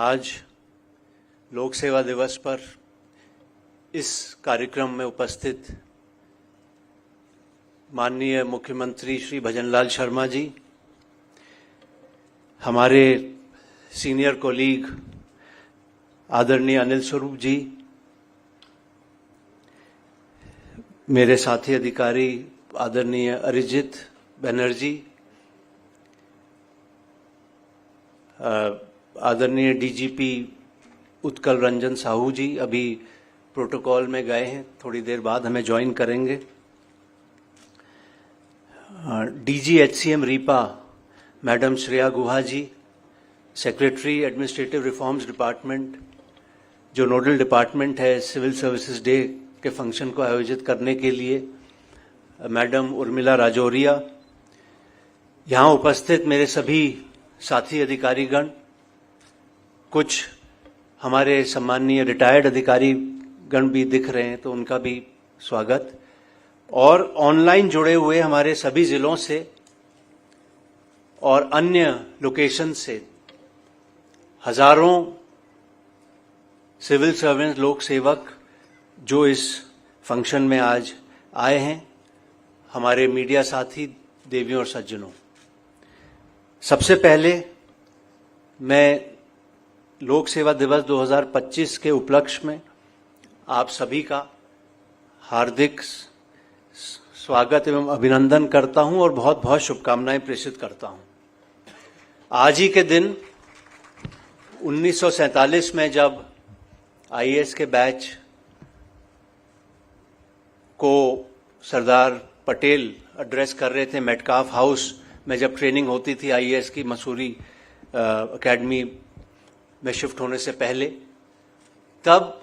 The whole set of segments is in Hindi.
आज लोक सेवा दिवस पर इस कार्यक्रम में उपस्थित माननीय मुख्यमंत्री श्री भजनलाल शर्मा जी, हमारे सीनियर कोलीग आदरणीय अनिल स्वरूप जी, मेरे साथी अधिकारी आदरणीय अरिजित बनर्जी, आदरणीय डीजीपी उत्कल रंजन साहू जी अभी प्रोटोकॉल में गए हैं, थोड़ी देर बाद हमें ज्वाइन करेंगे। DG HCM RIPA madam Shreya Guha ji, secretary administrative reforms department, जो नोडल डिपार्टमेंट है सिविल सर्विसेज डे के फंक्शन को आयोजित करने के लिए, मैडम उर्मिला राजौरिया, यहाँ उपस्थित मेरे सभी साथी अधिकारीगण, कुछ हमारे सम्माननीय रिटायर्ड अधिकारी गण भी दिख रहे हैं तो उनका भी स्वागत, और ऑनलाइन जुड़े हुए हमारे सभी जिलों से और अन्य लोकेशन से हजारों सिविल सर्वेंट लोक सेवक जो इस फंक्शन में आज आए हैं, हमारे मीडिया साथी, देवियों और सज्जनों, सबसे पहले मैं लोक सेवा दिवस 2025 के उपलक्ष्य में आप सभी का हार्दिक स्वागत एवं अभिनंदन करता हूं और बहुत बहुत शुभकामनाएं प्रेषित करता हूं। आज ही के दिन 1947 में जब आईएएस के बैच को सरदार पटेल एड्रेस कर रहे थे मेटकाफ हाउस में, जब ट्रेनिंग होती थी आईएएस की मसूरी एकेडमी में शिफ्ट होने से पहले, तब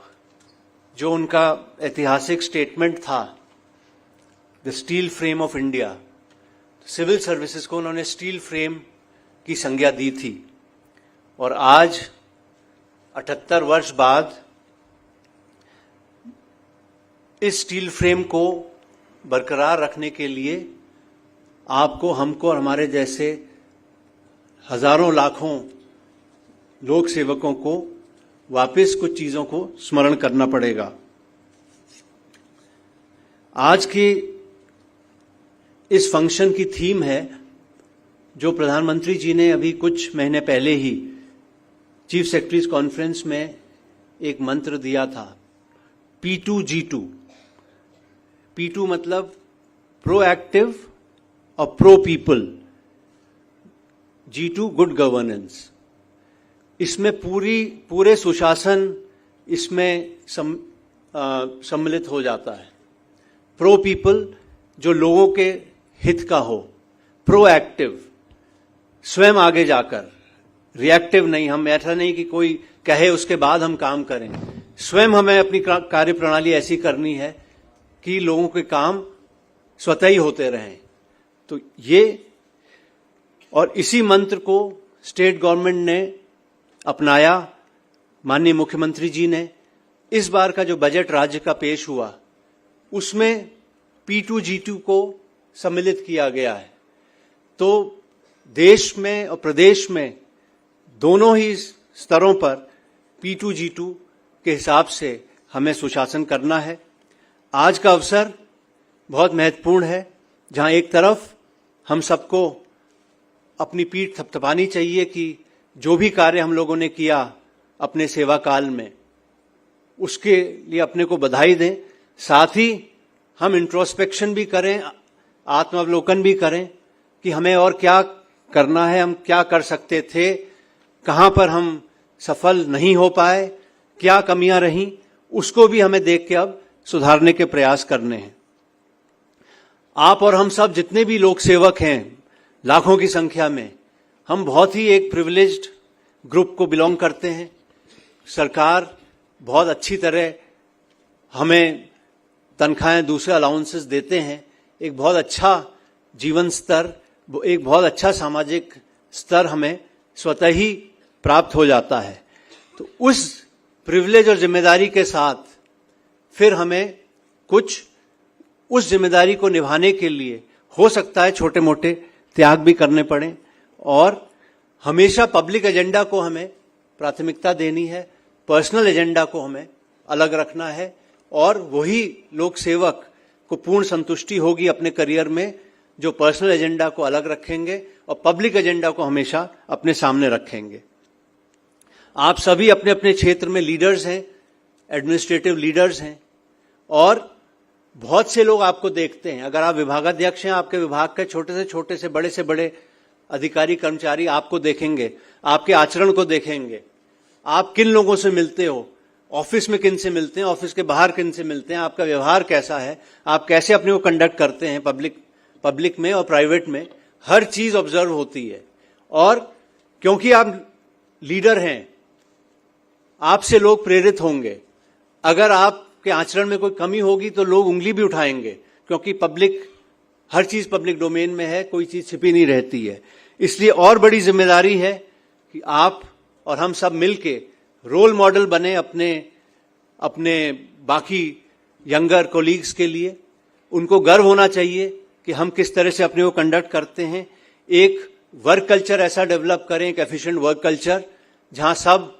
जो उनका ऐतिहासिक स्टेटमेंट था, the steel frame of India, civil services को उन्होंने स्टील फ्रेम की संज्ञा दी थी। और आज 78 वर्ष बाद इस स्टील फ्रेम को बरकरार रखने के लिए आपको, हमको और हमारे जैसे हजारों लाखों लोक सेवकों को वापस कुछ चीजों को स्मरण करना पड़ेगा। आज की इस फंक्शन की थीम है, जो प्रधानमंत्री जी ने अभी कुछ महीने पहले ही चीफ सेक्रेटरीज कॉन्फ्रेंस में एक मंत्र दिया था, P2G2। P2 मतलब प्रोएक्टिव और pro people, G2 good governance. इसमें पूरे सुशासन इसमें सम्मिलित हो जाता है। प्रो पीपल जो लोगों के हित का हो, प्रोएक्टिव स्वयं आगे जाकर, रिएक्टिव नहीं, हम ऐसा नहीं कि कोई कहे उसके बाद हम काम करें, स्वयं हमें अपनी कार्य प्रणाली ऐसी करनी है कि लोगों के काम स्वतः ही होते रहें। तो ये, और इसी मंत्र को स्टेट गवर्नमेंट ने अपनाया। माननीय मुख्यमंत्री जी ने इस बार का जो बजट राज्य का पेश हुआ उसमें P2G2 को सम्मिलित किया गया है। तो देश में और प्रदेश में दोनों ही स्तरों पर P2G2 के हिसाब से हमें सुशासन करना है। आज का अवसर बहुत महत्वपूर्ण है, जहां एक तरफ हम सबको अपनी पीठ थपथपानी चाहिए कि जो भी कार्य हम लोगों ने किया अपने सेवा काल में, उसके लिए अपने को बधाई दें, साथ ही हम इंट्रोस्पेक्शन भी करें, आत्मावलोकन भी करें कि हमें और क्या करना है, हम क्या कर सकते थे, कहां पर हम सफल नहीं हो पाए, क्या कमियां रहीं, उसको भी हमें देख के अब सुधारने के प्रयास करने हैं। आप और हम सब जितने भी लोक सेवक हैं, लाखों की संख्या में, हम बहुत ही एक प्रिविलेज्ड ग्रुप को बिलोंग करते हैं। सरकार बहुत अच्छी तरह हमें तनख्वाहें, दूसरे अलाउंसेस देते हैं, एक बहुत अच्छा जीवन स्तर, एक बहुत अच्छा सामाजिक स्तर हमें स्वतः ही प्राप्त हो जाता है। तो उस प्रिविलेज और जिम्मेदारी के साथ फिर हमें कुछ उस जिम्मेदारी को निभाने के लिए हो सकता है छोटे मोटे त्याग भी करने पड़े, और हमेशा पब्लिक एजेंडा को हमें प्राथमिकता देनी है, पर्सनल एजेंडा को हमें अलग रखना है और वही लोक सेवक को पूर्ण संतुष्टि होगी अपने करियर में जो पर्सनल एजेंडा को अलग रखेंगे और पब्लिक एजेंडा को हमेशा अपने सामने रखेंगे। आप सभी अपने अपने क्षेत्र में लीडर्स हैं, एडमिनिस्ट्रेटिव लीडर्स हैं और बहुत से लोग आपको देखते हैं। अगर आप विभागाध्यक्ष हैं, आपके विभाग के छोटे से बड़े अधिकारी कर्मचारी आपको देखेंगे, आपके आचरण को देखेंगे, आप किन लोगों से मिलते हो, ऑफिस में किन से मिलते हैं, ऑफिस के बाहर किन से मिलते हैं, आपका व्यवहार कैसा है, आप कैसे अपने को कंडक्ट करते हैं पब्लिक में और प्राइवेट में, हर चीज ऑब्जर्व होती है। और क्योंकि आप लीडर हैं, आपसे लोग प्रेरित होंगे। अगर आपके आचरण में कोई कमी होगी तो लोग उंगली भी उठाएंगे, क्योंकि हर चीज पब्लिक डोमेन में है, कोई चीज छिपी नहीं रहती है। इसलिए और बड़ी जिम्मेदारी है कि आप और हम सब मिलके रोल मॉडल बने अपने बाकी यंगर कोलीग्स के लिए। उनको गर्व होना चाहिए कि हम किस तरह से अपने को कंडक्ट करते हैं। एक वर्क कल्चर ऐसा डेवलप करें, एक एफिशिएंट वर्क कल्चर, जहां सब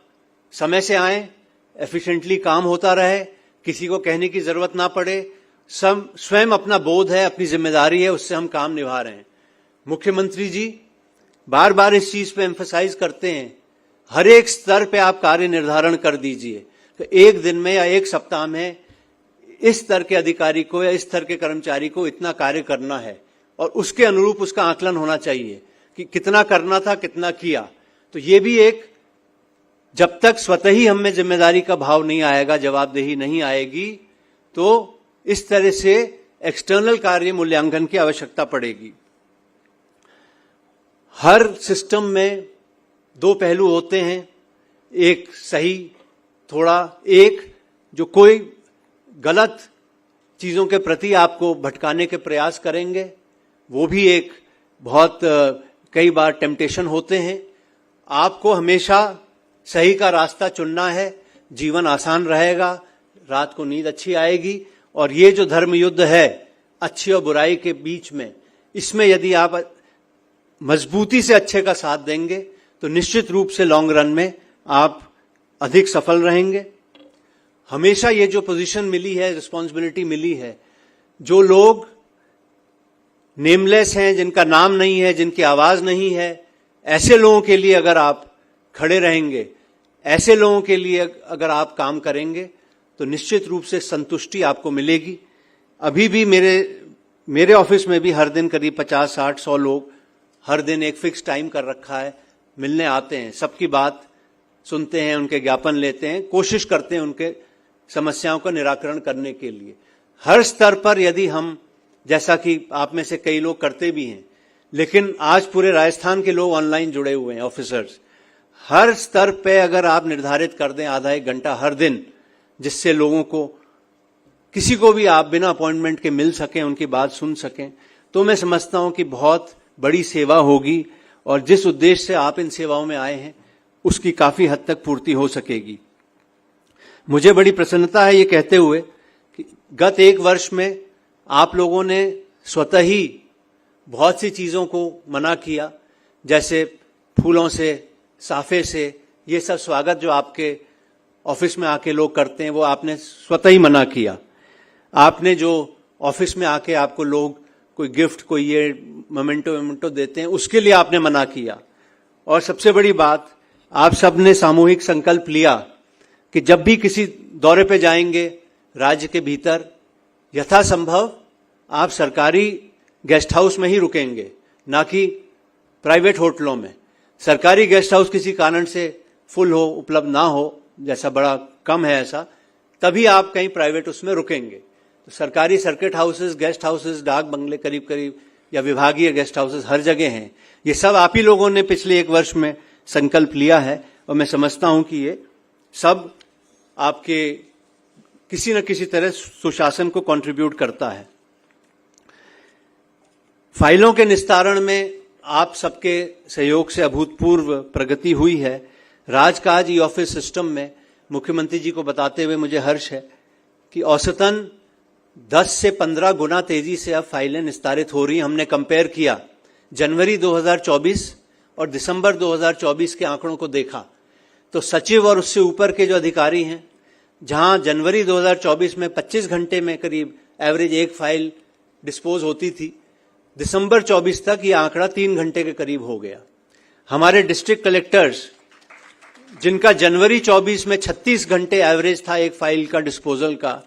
समय से आए, एफिशिएंटली काम होता रहे, किसी को कहने की जरूरत ना पड़े, सब स्वयं अपना बोध है, अपनी जिम्मेदारी है, उससे हम काम निभा रहे हैं। मुख्यमंत्री जी बार बार इस चीज पे एम्फसाइज करते हैं, हर एक स्तर पे आप कार्य निर्धारण कर दीजिए। तो एक दिन में या एक सप्ताह में इस स्तर के अधिकारी को या इस स्तर के कर्मचारी को इतना कार्य करना है और उसके अनुरूप उसका आकलन होना चाहिए कि कितना करना था, कितना किया। तो ये भी एक, जब तक स्वतः ही हम में जिम्मेदारी का भाव नहीं आएगा, जवाबदेही नहीं आएगी, तो इस तरह से एक्सटर्नल कार्य मूल्यांकन की आवश्यकता पड़ेगी। हर सिस्टम में दो पहलू होते हैं, एक सही एक जो कोई गलत चीजों के प्रति आपको भटकाने के प्रयास करेंगे, वो भी एक बहुत कई बार टेम्पटेशन होते हैं। आपको हमेशा सही का रास्ता चुनना है, जीवन आसान रहेगा, रात को नींद अच्छी आएगी। और ये जो धर्म युद्ध है अच्छी और बुराई के बीच में, इसमें यदि आप मजबूती से अच्छे का साथ देंगे तो निश्चित रूप से लॉन्ग रन में आप अधिक सफल रहेंगे। हमेशा ये जो पोजीशन मिली है, रिस्पॉन्सिबिलिटी मिली है, जो लोग नेमलेस हैं, जिनका नाम नहीं है, जिनकी आवाज नहीं है, ऐसे लोगों के लिए अगर आप खड़े रहेंगे, ऐसे लोगों के लिए अगर आप काम करेंगे तो निश्चित रूप से संतुष्टि आपको मिलेगी। अभी भी मेरे ऑफिस में भी हर दिन करीब 50, 60, 100 लोग हर दिन एक फिक्स टाइम कर रखा है, मिलने आते हैं, सबकी बात सुनते हैं, उनके ज्ञापन लेते हैं, कोशिश करते हैं उनके समस्याओं का निराकरण करने के लिए। हर स्तर पर यदि हम, जैसा कि आप में से कई लोग करते भी हैं, लेकिन आज पूरे राजस्थान के लोग ऑनलाइन जुड़े हुए हैं, ऑफिसर्स, हर स्तर पे अगर आप निर्धारित कर दें आधा एक घंटा हर दिन, जिससे लोगों को, किसी को भी आप बिना अपॉइंटमेंट के मिल सकें, उनकी बात सुन सकें, तो मैं समझता हूं कि बहुत बड़ी सेवा होगी और जिस उद्देश्य से आप इन सेवाओं में आए हैं उसकी काफी हद तक पूर्ति हो सकेगी। मुझे बड़ी प्रसन्नता है ये कहते हुए कि गत एक वर्ष में आप लोगों ने स्वतः ही बहुत सी चीजों को मना किया, जैसे फूलों से, साफे से, ये सब स्वागत जो आपके ऑफिस में आके लोग करते हैं वो आपने स्वतः ही मना किया। आपने जो ऑफिस में आके आपको लोग कोई गिफ्ट, कोई ये मोमेंटो देते हैं, उसके लिए आपने मना किया। और सबसे बड़ी बात, आप सबने सामूहिक संकल्प लिया कि जब भी किसी दौरे पे जाएंगे राज्य के भीतर, यथासंभव आप सरकारी गेस्ट हाउस में ही रुकेंगे, ना कि प्राइवेट होटलों में। सरकारी गेस्ट हाउस किसी कारण से फुल हो, उपलब्ध ना हो, जैसा बड़ा कम है ऐसा, तभी आप कहीं प्राइवेट उसमें रुकेंगे। तो सरकारी सर्किट हाउसेस, गेस्ट हाउसेस, डाक बंगले करीब करीब, या विभागीय गेस्ट हाउसेस हर जगह हैं। ये सब आप ही लोगों ने पिछले एक वर्ष में संकल्प लिया है और मैं समझता हूं कि ये सब आपके किसी न किसी तरह सुशासन को कंट्रीब्यूट करता है। फाइलों के निस्तारण में आप सबके सहयोग से अभूतपूर्व प्रगति हुई है। राजकाज ई ऑफिस सिस्टम में मुख्यमंत्री जी को बताते हुए मुझे हर्ष है कि औसतन 10 से 15 गुना तेजी से अब फाइलें निस्तारित हो रही हैं। हमने कंपेयर किया जनवरी 2024 और दिसंबर 2024 के आंकड़ों को देखा तो सचिव और उससे ऊपर के जो अधिकारी हैं, जहां जनवरी 2024 में 25 घंटे में करीब एवरेज एक फाइल डिस्पोज होती थी, दिसंबर 24 तक ये आंकड़ा 3 घंटे के करीब हो गया। हमारे डिस्ट्रिक्ट कलेक्टर्स, जिनका जनवरी 24 में 36 घंटे एवरेज था एक फाइल का डिस्पोजल का,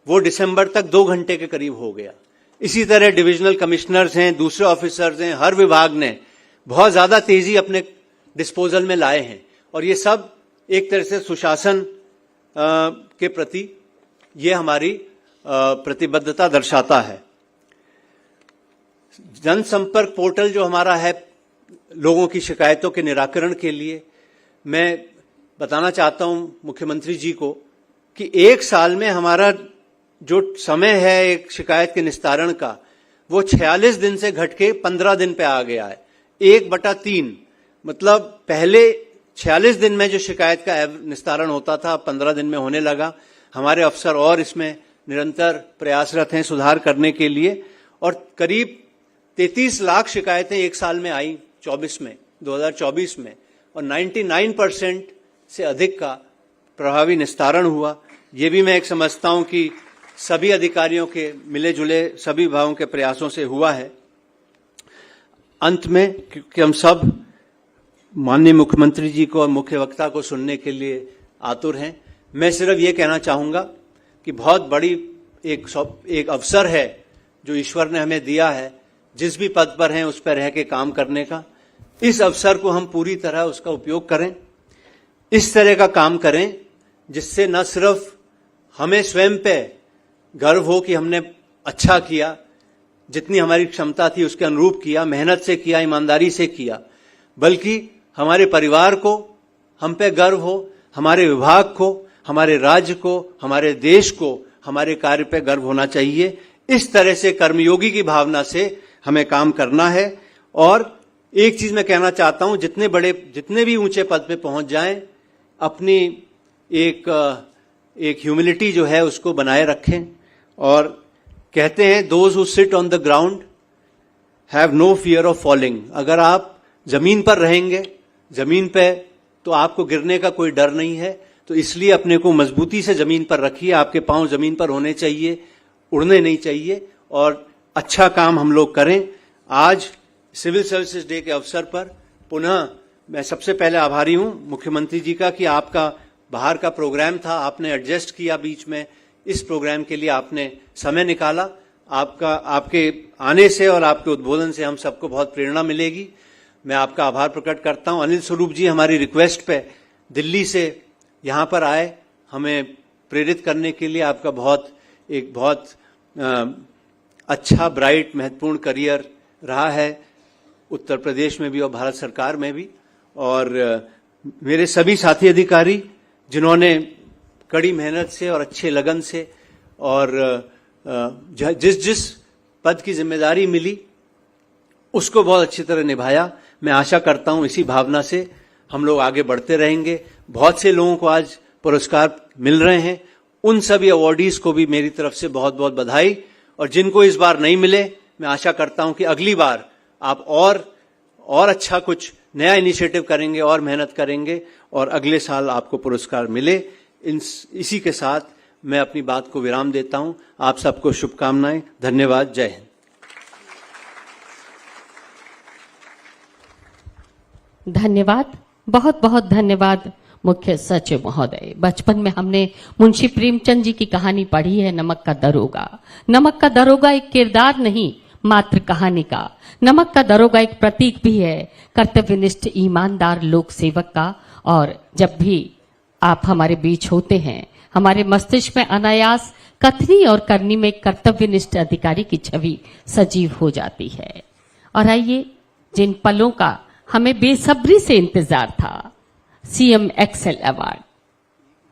वो दिसंबर तक 2 घंटे के करीब हो गया। इसी तरह डिविजनल कमिश्नर्स हैं, दूसरे ऑफिसर्स हैं, हर विभाग ने बहुत ज्यादा तेजी अपने डिस्पोजल में लाए हैं, और ये सब एक तरह से सुशासन के प्रति ये हमारी प्रतिबद्धता दर्शाता है। जनसंपर्क पोर्टल जो हमारा है लोगों की शिकायतों के निराकरण के लिए, मैं बताना चाहता हूं मुख्यमंत्री जी को कि एक साल में हमारा जो समय है एक शिकायत के निस्तारण का, वो 46 दिन से घट के 15 दिन पे आ गया है। 1/3, मतलब पहले 46 दिन में जो शिकायत का निस्तारण होता था 15 दिन में होने लगा। हमारे अफसर और इसमें निरंतर प्रयासरत हैं सुधार करने के लिए, और करीब 33 लाख शिकायतें एक साल में आई 2024 में, और 99% से अधिक का प्रभावी निस्तारण हुआ। ये भी मैं एक समझता हूं कि सभी अधिकारियों के मिले जुले सभी विभागों के प्रयासों से हुआ है। अंत में, क्योंकि हम सब माननीय मुख्यमंत्री जी को और मुख्य वक्ता को सुनने के लिए आतुर हैं, मैं सिर्फ ये कहना चाहूंगा कि बहुत बड़ी एक अवसर है जो ईश्वर ने हमें दिया है, जिस भी पद पर हैं उस पर रह के काम करने का। इस अवसर को हम पूरी तरह उसका उपयोग करें, इस तरह का काम करें जिससे न सिर्फ हमें स्वयं पे गर्व हो कि हमने अच्छा किया, जितनी हमारी क्षमता थी उसके अनुरूप किया, मेहनत से किया, ईमानदारी से किया, बल्कि हमारे परिवार को हम पे गर्व हो, हमारे विभाग को, हमारे राज्य को, हमारे देश को हमारे कार्य पे गर्व होना चाहिए। इस तरह से कर्मयोगी की भावना से हमें काम करना है। और एक चीज मैं कहना चाहता हूं, जितने भी ऊंचे पद पे पहुंच जाएं, अपनी एक ह्यूमिलिटी जो है उसको बनाए रखें। और कहते हैं those who sit on the ground have no fear of falling. अगर आप जमीन पर रहेंगे, जमीन पे, तो आपको गिरने का कोई डर नहीं है। तो इसलिए अपने को मजबूती से जमीन पर रखिए, आपके पांव जमीन पर होने चाहिए, उड़ने नहीं चाहिए, और अच्छा काम हम लोग करें। आज सिविल सर्विसेज डे के अवसर पर पुनः मैं सबसे पहले आभारी हूं मुख्यमंत्री जी का कि आपका बाहर का प्रोग्राम था, आपने एडजस्ट किया बीच में, इस प्रोग्राम के लिए आपने समय निकाला। आपके आने से और आपके उद्बोधन से हम सबको बहुत प्रेरणा मिलेगी। मैं आपका आभार प्रकट करता हूं। अनिल स्वरूप जी हमारी रिक्वेस्ट पे दिल्ली से यहां पर आए हमें प्रेरित करने के लिए। आपका बहुत अच्छा, ब्राइट, महत्वपूर्ण करियर रहा है उत्तर प्रदेश में भी और भारत सरकार में भी। और मेरे सभी साथी अधिकारी जिन्होंने कड़ी मेहनत से और अच्छे लगन से और जिस पद की जिम्मेदारी मिली उसको बहुत अच्छी तरह निभाया। मैं आशा करता हूं इसी भावना से हम लोग आगे बढ़ते रहेंगे। बहुत से लोगों को आज पुरस्कार मिल रहे हैं, उन सभी अवॉर्डीज को भी मेरी तरफ से बहुत बहुत बधाई। और जिनको इस बार नहीं मिले, मैं आशा करता हूं कि अगली बार आप और अच्छा कुछ नया इनिशिएटिव करेंगे और मेहनत करेंगे और अगले साल आपको पुरस्कार मिले। इसी के साथ मैं अपनी बात को विराम देता हूं। आप सबको शुभकामनाएं। धन्यवाद। जय हिंद। धन्यवाद, बहुत बहुत धन्यवाद मुख्य सचिव महोदय। बचपन में हमने मुंशी प्रेमचंद जी की कहानी पढ़ी है, नमक का दरोगा। नमक का दरोगा एक किरदार नहीं, मात्र कहानी का। नमक का दरोगा एक प्रतीक भी है कर्तव्यनिष्ठ ईमानदार लोक सेवक का। और जब भी आप हमारे बीच होते हैं, हमारे मस्तिष्क में अनायास कथनी और करनी में कर्तव्यनिष्ठ अधिकारी की छवि सजीव हो जाती है। और आइए, जिन पलों का हमें बेसब्री से इंतजार था, सीएम एक्सेल अवार्ड,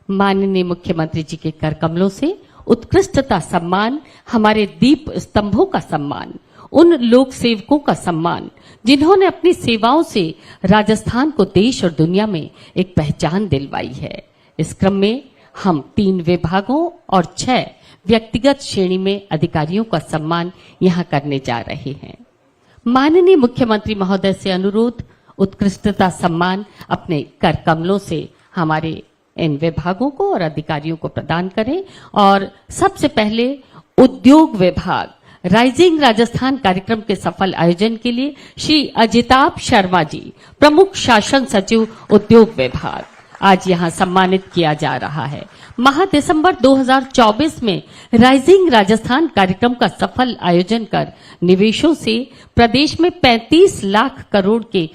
माननीय मुख्यमंत्री जी के कर कमलों से उत्कृष्टता सम्मान, हमारे दीप स्तंभों का सम्मान, उन लोक सेवकों का सम्मान जिन्होंने अपनी सेवाओं से राजस्थान को देश और दुनिया में एक पहचान दिलवाई है। इस क्रम में हम 3 विभागों और 6 व्यक्तिगत श्रेणी में अधिकारियों का सम्मान यहां करने जा रहे हैं। माननीय मुख्यमंत्री महोदय से अनुरोध, उत्कृष्टता सम्मान अपने कर कमलों से हमारे इन विभागों को और अधिकारियों को प्रदान करें। और सबसे पहले उद्योग विभाग राइजिंग राजस्थान कार्यक्रम के सफल आयोजन के लिए श्री अजिताभ शर्मा जी, प्रमुख शासन सचिव उद्योग विभाग, आज यहां सम्मानित किया जा रहा है। माह दिसंबर 2024 में राइजिंग राजस्थान कार्यक्रम का सफल आयोजन कर निवेशों से प्रदेश में 35 लाख करोड़ के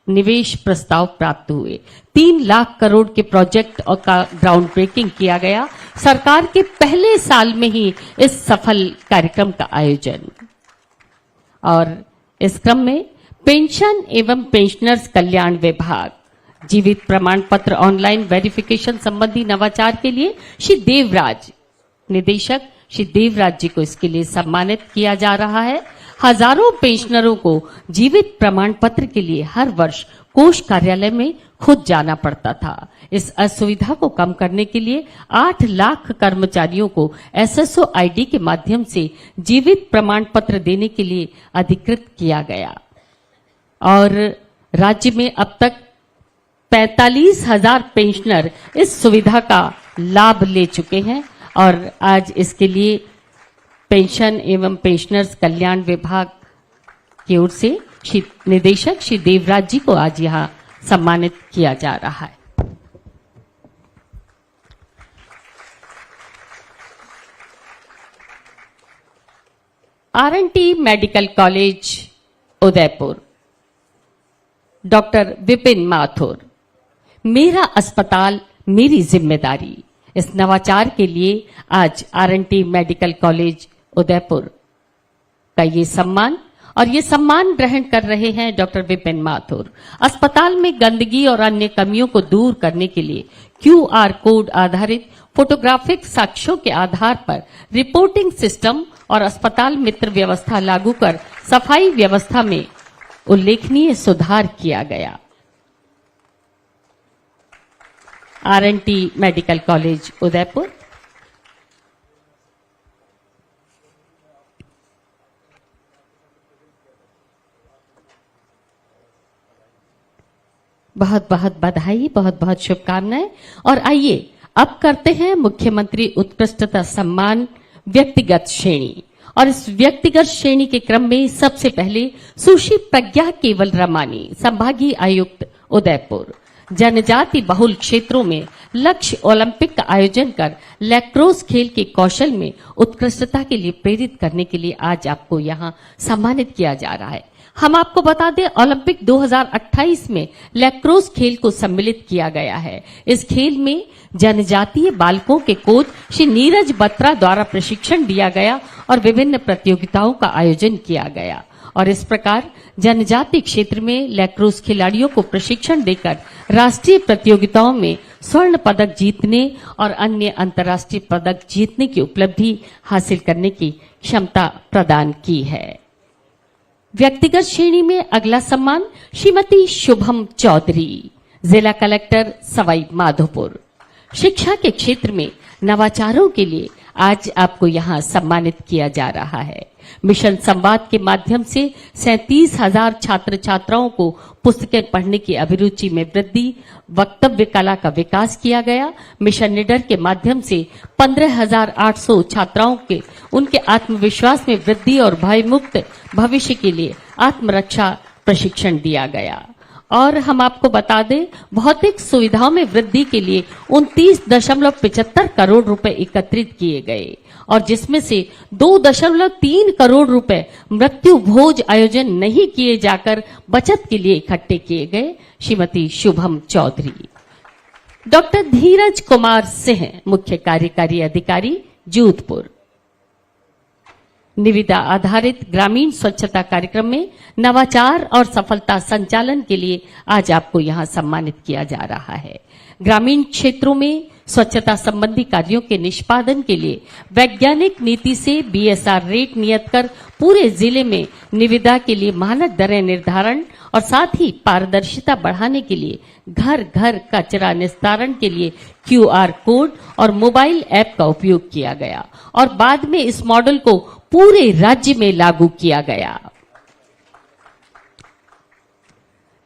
निवेश प्रस्ताव प्राप्त हुए। 3 लाख करोड़ के प्रोजेक्ट और का ग्राउंड ब्रेकिंग किया गया। सरकार के पहले साल में ही इस सफल कार्यक्रम का आयोजन। और इस क्रम में पेंशन एवं पेंशनर्स कल्याण विभाग जीवित प्रमाण पत्र ऑनलाइन वेरिफिकेशन संबंधी नवाचार के लिए श्री देवराज, निदेशक श्री देवराज जी को इसके लिए सम्मानित किया जा रहा है। हजारों पेंशनरों को जीवित प्रमाण पत्र के लिए हर वर्ष कोष कार्यालय में खुद जाना पड़ता था। इस असुविधा को कम करने के लिए 8 लाख कर्मचारियों को SSO ID के माध्यम से जीवित प्रमाण पत्र देने के लिए अधिकृत किया गया। और राज्य में अब तक 45,000 पेंशनर इस सुविधा का लाभ ले चुके हैं। और आज इसके लिए पेंशन एवं पेंशनर्स कल्याण विभाग की ओर से श्री निदेशक श्री देवराज जी को आज यहां सम्मानित किया जा रहा है। R&T medical college Udaipur, doctor Vipin Mathur, मेरा अस्पताल मेरी जिम्मेदारी, इस नवाचार के लिए आज R&T मेडिकल कॉलेज उदयपुर का ये सम्मान ग्रहण कर रहे हैं डॉक्टर विपिन माथुर। अस्पताल में गंदगी और अन्य कमियों को दूर करने के लिए QR कोड आधारित फोटोग्राफिक साक्ष्यों के आधार पर रिपोर्टिंग सिस्टम और अस्पताल मित्र व्यवस्था लागू कर सफाई व्यवस्था में उल्लेखनीय सुधार किया गया। R&T medical college Udaipur. बहुत बहुत बधाई, बहुत बहुत शुभकामनाएं। और आइए अब करते हैं मुख्यमंत्री उत्कृष्टता सम्मान व्यक्तिगत श्रेणी। और इस व्यक्तिगत श्रेणी के क्रम में सबसे पहले सुश्री प्रज्ञा केवल रमानी, संभागीय आयुक्त उदयपुर, जनजाति बहुल क्षेत्रों में लक्ष्य ओलंपिक का आयोजन कर लैक्रोस खेल के कौशल में उत्कृष्टता के लिए प्रेरित करने के लिए आज आपको यहां सम्मानित किया जा रहा है। हम आपको बता दें, ओलंपिक 2028 में लैक्रोस खेल को सम्मिलित किया गया है। इस खेल में जनजातीय बालकों के कोच श्री नीरज बत्रा द्वारा प्रशिक्षण दिया गया और विभिन्न प्रतियोगिताओं का आयोजन किया गया। और इस प्रकार जनजातीय क्षेत्र में लैक्रोस खिलाड़ियों को प्रशिक्षण देकर राष्ट्रीय प्रतियोगिताओं में स्वर्ण पदक जीतने और अन्य अंतर्राष्ट्रीय पदक जीतने की उपलब्धि हासिल करने की क्षमता प्रदान की है। व्यक्तिगत श्रेणी में अगला सम्मान श्रीमती शुभम चौधरी, जिला कलेक्टर सवाई माधोपुर। शिक्षा के क्षेत्र में नवाचारों के लिए आज आपको यहां सम्मानित किया जा रहा है। मिशन संवाद के माध्यम से 37,000 छात्र छात्राओं को पुस्तकें पढ़ने की अभिरुचि में वृद्धि, वक्तव्य कला का विकास किया गया। मिशन निडर के माध्यम से 15,800 छात्राओं के उनके आत्मविश्वास में वृद्धि और भयमुक्त भविष्य के लिए आत्मरक्षा प्रशिक्षण दिया गया। और हम आपको बता दें, भौतिक सुविधाओं में वृद्धि के लिए 29.75 करोड़ रुपए एकत्रित किए गए और जिसमें से 2.3 करोड़ रुपए मृत्यु भोज आयोजन नहीं किए जाकर बचत के लिए इकट्ठे किए गए। श्रीमती शुभम चौधरी। डॉक्टर धीरज कुमार सिंह, मुख्य कार्यकारी अधिकारी, जोधपुर। निविदा आधारित ग्रामीण स्वच्छता कार्यक्रम में नवाचार और सफलता संचालन के लिए आज आपको यहां सम्मानित किया जा रहा है। ग्रामीण क्षेत्रों में स्वच्छता संबंधी कार्यों के निष्पादन के लिए वैज्ञानिक नीति से BSR रेट नियत कर पूरे जिले में निविदा के लिए मानक दरें निर्धारण और साथ ही पारदर्शिता बढ़ाने के लिए घर घर कचरा निस्तारण के लिए QR कोड और मोबाइल ऐप का उपयोग किया गया और बाद में इस मॉडल को पूरे राज्य में लागू किया गया।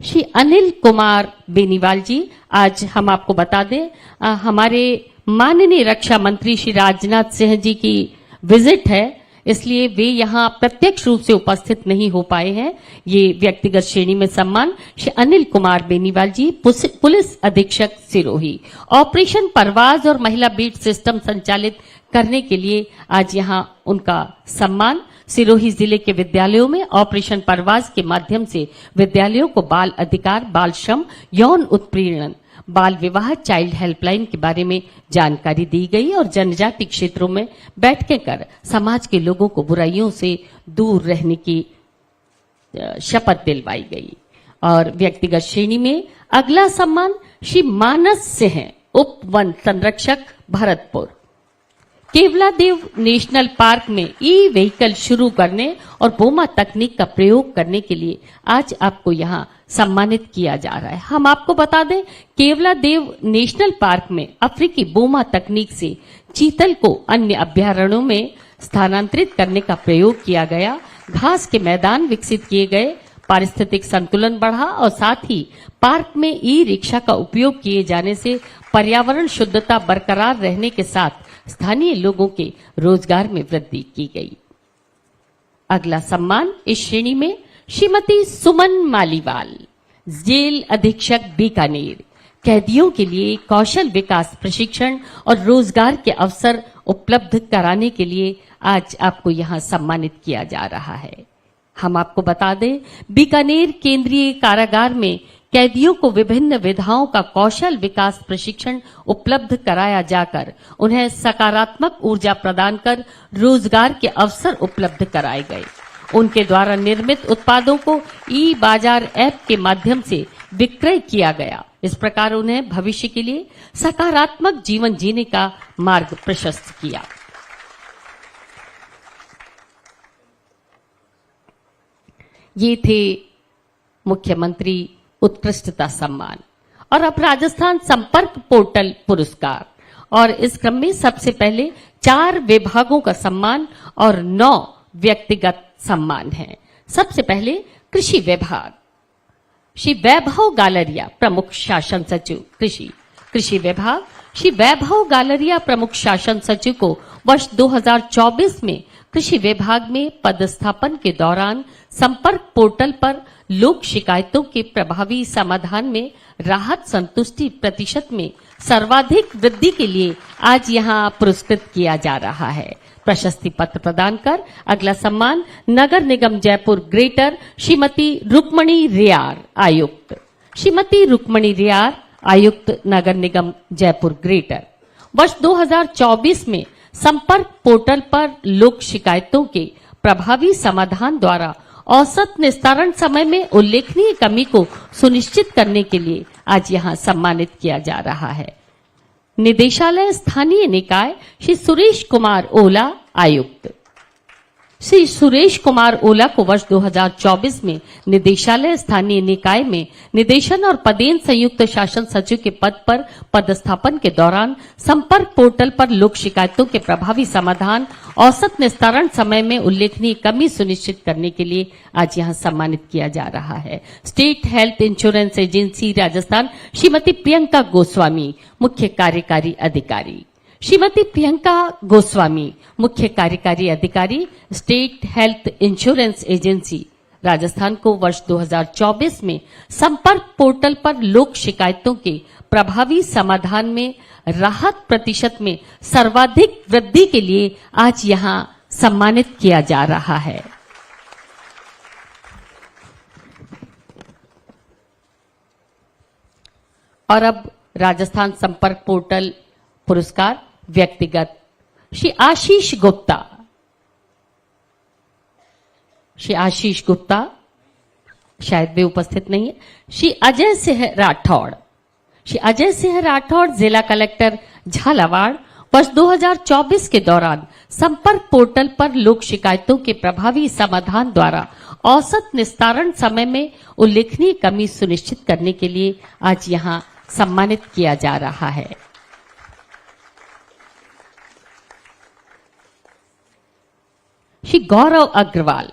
श्री अनिल कुमार बेनीवाल जी, आज हम आपको बता दें हमारे माननीय रक्षा मंत्री श्री राजनाथ सिंह जी की विजिट है, इसलिए वे यहाँ प्रत्यक्ष रूप से उपस्थित नहीं हो पाए हैं। ये व्यक्तिगत श्रेणी में सम्मान श्री अनिल कुमार बेनीवाल जी, पुलिस अधीक्षक सिरोही, ऑपरेशन परवाज और महिला बीट सिस्टम संचालित करने के लिए आज यहाँ उनका सम्मान। सिरोही जिले के विद्यालयों में ऑपरेशन परवाज के माध्यम से विद्यालयों को बाल अधिकार, बाल श्रम, यौन उत्पीड़न, बाल विवाह, चाइल्ड हेल्पलाइन के बारे में जानकारी दी गई और जनजाति क्षेत्रों में बैठकें कर समाज के लोगों को बुराइयों से दूर रहने की शपथ दिलवाई गई। और व्यक्तिगत श्रेणी में अगला सम्मान श्री मानस सिंह, उप वन संरक्षक, भरतपुर। केवलादेव नेशनल पार्क में ई व्हीकल शुरू करने और बोमा तकनीक का प्रयोग करने के लिए आज आपको यहाँ सम्मानित किया जा रहा है। हम आपको बता दें, केवलादेव नेशनल पार्क में अफ्रीकी बोमा तकनीक से चीतल को अन्य अभ्यारण्यों में स्थानांतरित करने का प्रयोग किया गया। घास के मैदान विकसित किए गए, पारिस्थितिक संतुलन बढ़ा और साथ ही पार्क में ई रिक्शा का उपयोग किए जाने से पर्यावरण शुद्धता बरकरार रहने के साथ स्थानीय लोगों के रोजगार में वृद्धि की गई। अगला सम्मान इस श्रेणी में श्रीमती सुमन मालीवाल, जेल अधीक्षक, बीकानेर। कैदियों के लिए कौशल विकास प्रशिक्षण और रोजगार के अवसर उपलब्ध कराने के लिए आज आपको यहाँ सम्मानित किया जा रहा है। हम आपको बता दें, बीकानेर केंद्रीय कारागार में कैदियों को विभिन्न विधाओं का कौशल विकास प्रशिक्षण उपलब्ध कराया जाकर उन्हें सकारात्मक ऊर्जा प्रदान कर रोजगार के अवसर उपलब्ध कराए गए। उनके द्वारा निर्मित उत्पादों को ई बाजार ऐप के माध्यम से विक्रय किया गया। इस प्रकार उन्हें भविष्य के लिए सकारात्मक जीवन जीने का मार्ग प्रशस्त किया। ये थे मुख्यमंत्री उत्कृष्टता सम्मान। और अब राजस्थान संपर्क पोर्टल पुरस्कार, और इस क्रम में सबसे पहले 4 विभागों का सम्मान और 9 व्यक्तिगत सम्मान है। सबसे पहले कृषि विभाग, श्री वैभव गालरिया, प्रमुख शासन सचिव कृषि विभाग। श्री वैभव गालरिया, प्रमुख शासन सचिव को वर्ष 2024 में कृषि विभाग में पदस्थापन के दौरान संपर्क पोर्टल पर लोक शिकायतों के प्रभावी समाधान में राहत संतुष्टि प्रतिशत में सर्वाधिक वृद्धि के लिए आज यहां पुरस्कृत किया जा रहा है। प्रशस्ति पत्र प्रदान कर अगला सम्मान नगर निगम जयपुर ग्रेटर श्रीमती रुक्मणी रियार, आयुक्त। श्रीमती रुक्मणी रियार, आयुक्त, नगर निगम जयपुर ग्रेटर। वर्ष 2024 में संपर्क पोर्टल पर लोक शिकायतों के प्रभावी समाधान द्वारा औसत निस्तारण समय में उल्लेखनीय कमी को सुनिश्चित करने के लिए आज यहां सम्मानित किया जा रहा है। निदेशालय स्थानीय निकाय श्री सुरेश कुमार ओला, आयुक्त। श्री सुरेश कुमार ओला को वर्ष 2024 में निदेशालय स्थानीय निकाय में निदेशन और पदेन संयुक्त शासन सचिव के पद पर पदस्थापन के दौरान संपर्क पोर्टल पर लोक शिकायतों के प्रभावी समाधान, औसत निस्तारण समय में उल्लेखनीय कमी सुनिश्चित करने के लिए आज यहां सम्मानित किया जा रहा है। State health insurance agency Rajasthan Shrimati Priyanka Goswami, मुख्य कार्यकारी अधिकारी। श्रीमती प्रियंका गोस्वामी, मुख्य कार्यकारी अधिकारी, state health insurance agency Rajasthan को वर्ष 2024 में संपर्क पोर्टल पर लोक शिकायतों के प्रभावी समाधान में राहत प्रतिशत में सर्वाधिक वृद्धि के लिए आज यहां सम्मानित किया जा रहा है। और अब राजस्थान संपर्क पोर्टल पुरस्कार व्यक्तिगत, श्री आशीष गुप्ता। श्री आशीष गुप्ता शायद वे उपस्थित नहीं है। श्री अजय सिंह राठौड़, श्री अजय सिंह राठौड़, जिला कलेक्टर झालावाड़, वर्ष 2024 के दौरान संपर्क पोर्टल पर लोक शिकायतों के प्रभावी समाधान द्वारा औसत निस्तारण समय में उल्लेखनीय कमी सुनिश्चित करने के लिए आज यहां सम्मानित किया जा रहा है। श्री गौरव अग्रवाल,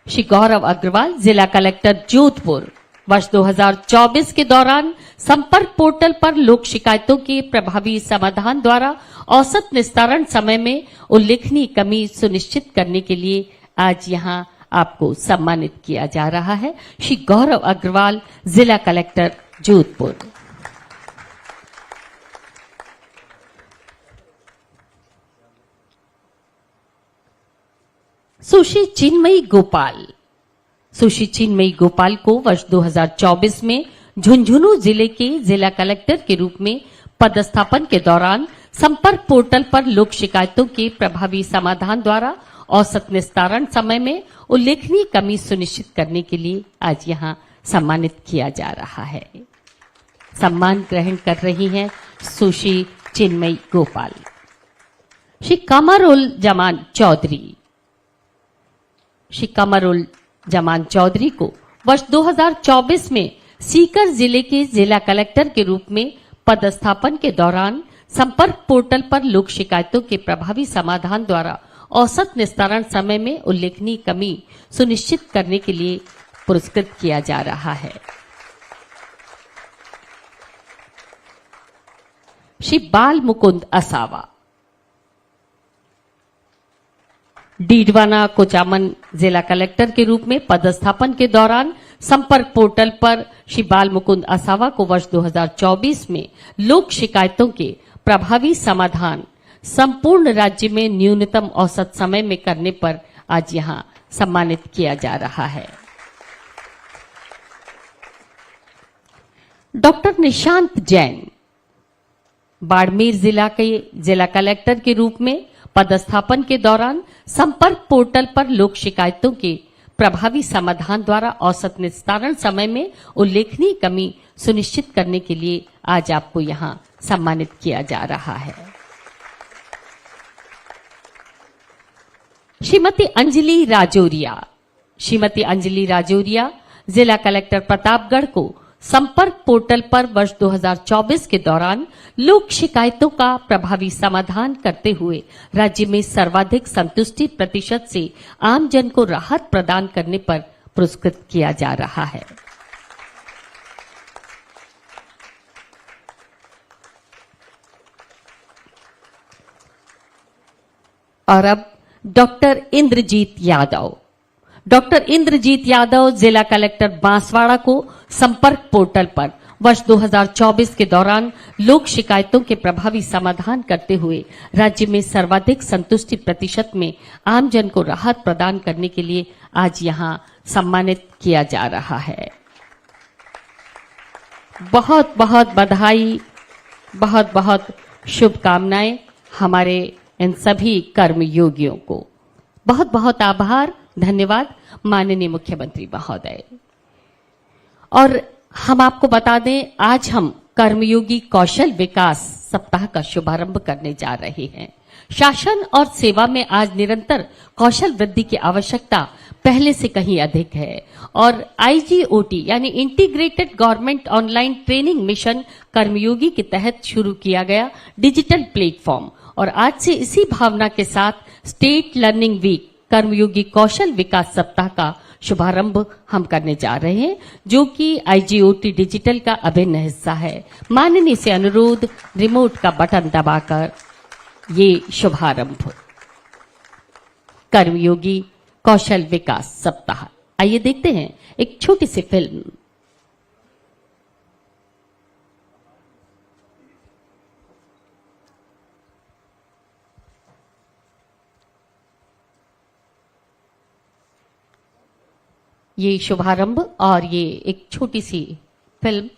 श्री गौरव अग्रवाल, जिला कलेक्टर जोधपुर, वर्ष 2024 के दौरान संपर्क पोर्टल पर लोक शिकायतों के प्रभावी समाधान द्वारा औसत निस्तारण समय में उल्लेखनीय कमी सुनिश्चित करने के लिए आज यहां आपको सम्मानित किया जा रहा है। श्री गौरव अग्रवाल, जिला कलेक्टर जोधपुर। सुश्री चिन्मयी गोपाल, सुश्री चिन्मयी गोपाल को वर्ष 2024 में झुंझुनू जिले के जिला कलेक्टर के रूप में पदस्थापन के दौरान संपर्क पोर्टल पर लोक शिकायतों के प्रभावी समाधान द्वारा औसत निस्तारण समय में उल्लेखनीय कमी सुनिश्चित करने के लिए आज यहां सम्मानित किया जा रहा है। सम्मान ग्रहण कर रही हैं सुश्री चिन्मयी गोपाल। श्री कमरुल जमान चौधरी, श्री कमरुल जमान चौधरी को वर्ष 2024 में सीकर जिले के जिला कलेक्टर के रूप में पदस्थापन के दौरान संपर्क पोर्टल पर लोक शिकायतों के प्रभावी समाधान द्वारा औसत निस्तारण समय में उल्लेखनीय कमी सुनिश्चित करने के लिए पुरस्कृत किया जा रहा है। श्री बाल मुकुंद असावा, डीडवाना कोचामन जिला कलेक्टर के रूप में पदस्थापन के दौरान संपर्क पोर्टल पर श्री बाल मुकुंद असावा को वर्ष 2024 में लोक शिकायतों के प्रभावी समाधान संपूर्ण राज्य में न्यूनतम औसत समय में करने पर आज यहां सम्मानित किया जा रहा है। डॉक्टर निशांत जैन, बाड़मेर जिला के जिला कलेक्टर के रूप में पदस्थापन के दौरान संपर्क पोर्टल पर लोक शिकायतों के प्रभावी समाधान द्वारा औसत निस्तारण समय में उल्लेखनीय कमी सुनिश्चित करने के लिए आज आपको यहां सम्मानित किया जा रहा है। श्रीमती अंजलि राजौरिया, श्रीमती अंजलि राजौरिया जिला कलेक्टर प्रतापगढ़ को संपर्क पोर्टल पर वर्ष 2024 के दौरान लोक शिकायतों का प्रभावी समाधान करते हुए राज्य में सर्वाधिक संतुष्टि प्रतिशत से आम जन को राहत प्रदान करने पर पुरस्कृत किया जा रहा है। और अब डॉक्टर इंद्रजीत यादव, डॉक्टर इंद्रजीत यादव जिला कलेक्टर बांसवाड़ा को संपर्क पोर्टल पर वर्ष 2024 के दौरान लोक शिकायतों के प्रभावी समाधान करते हुए राज्य में सर्वाधिक संतुष्टि प्रतिशत में आम जन को राहत प्रदान करने के लिए आज यहां सम्मानित किया जा रहा है। बहुत बहुत बधाई, बहुत बहुत शुभकामनाएं हमारे इन सभी कर्मयोगियों को। बहुत बहुत आभार, धन्यवाद माननीय मुख्यमंत्री महोदय। और हम आपको बता दें, आज हम कर्मयोगी कौशल विकास सप्ताह का शुभारंभ करने जा रहे हैं। शासन और सेवा में आज निरंतर कौशल वृद्धि की आवश्यकता पहले से कहीं अधिक है और IGOT यानी integrated government online training mission Karmayogi के तहत शुरू किया गया डिजिटल प्लेटफॉर्म और आज से इसी भावना के साथ स्टेट लर्निंग वीक कर्मयोगी कौशल विकास सप्ताह का शुभारंभ हम करने जा रहे हैं, जो कि IGOT डिजिटल का अभिन्न हिस्सा है। माननीय से अनुरोध, रिमोट का बटन दबाकर ये शुभारंभ कर्मयोगी कौशल विकास सप्ताह। आइए देखते हैं एक छोटी सी फिल्म। ये शुभारंभ और ये एक छोटी सी फिल्म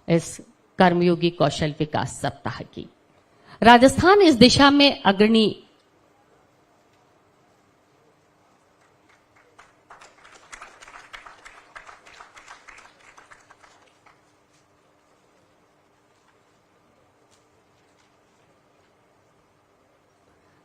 इस कर्मयोगी कौशल विकास सप्ताह की। राजस्थान इस दिशा में अग्रणी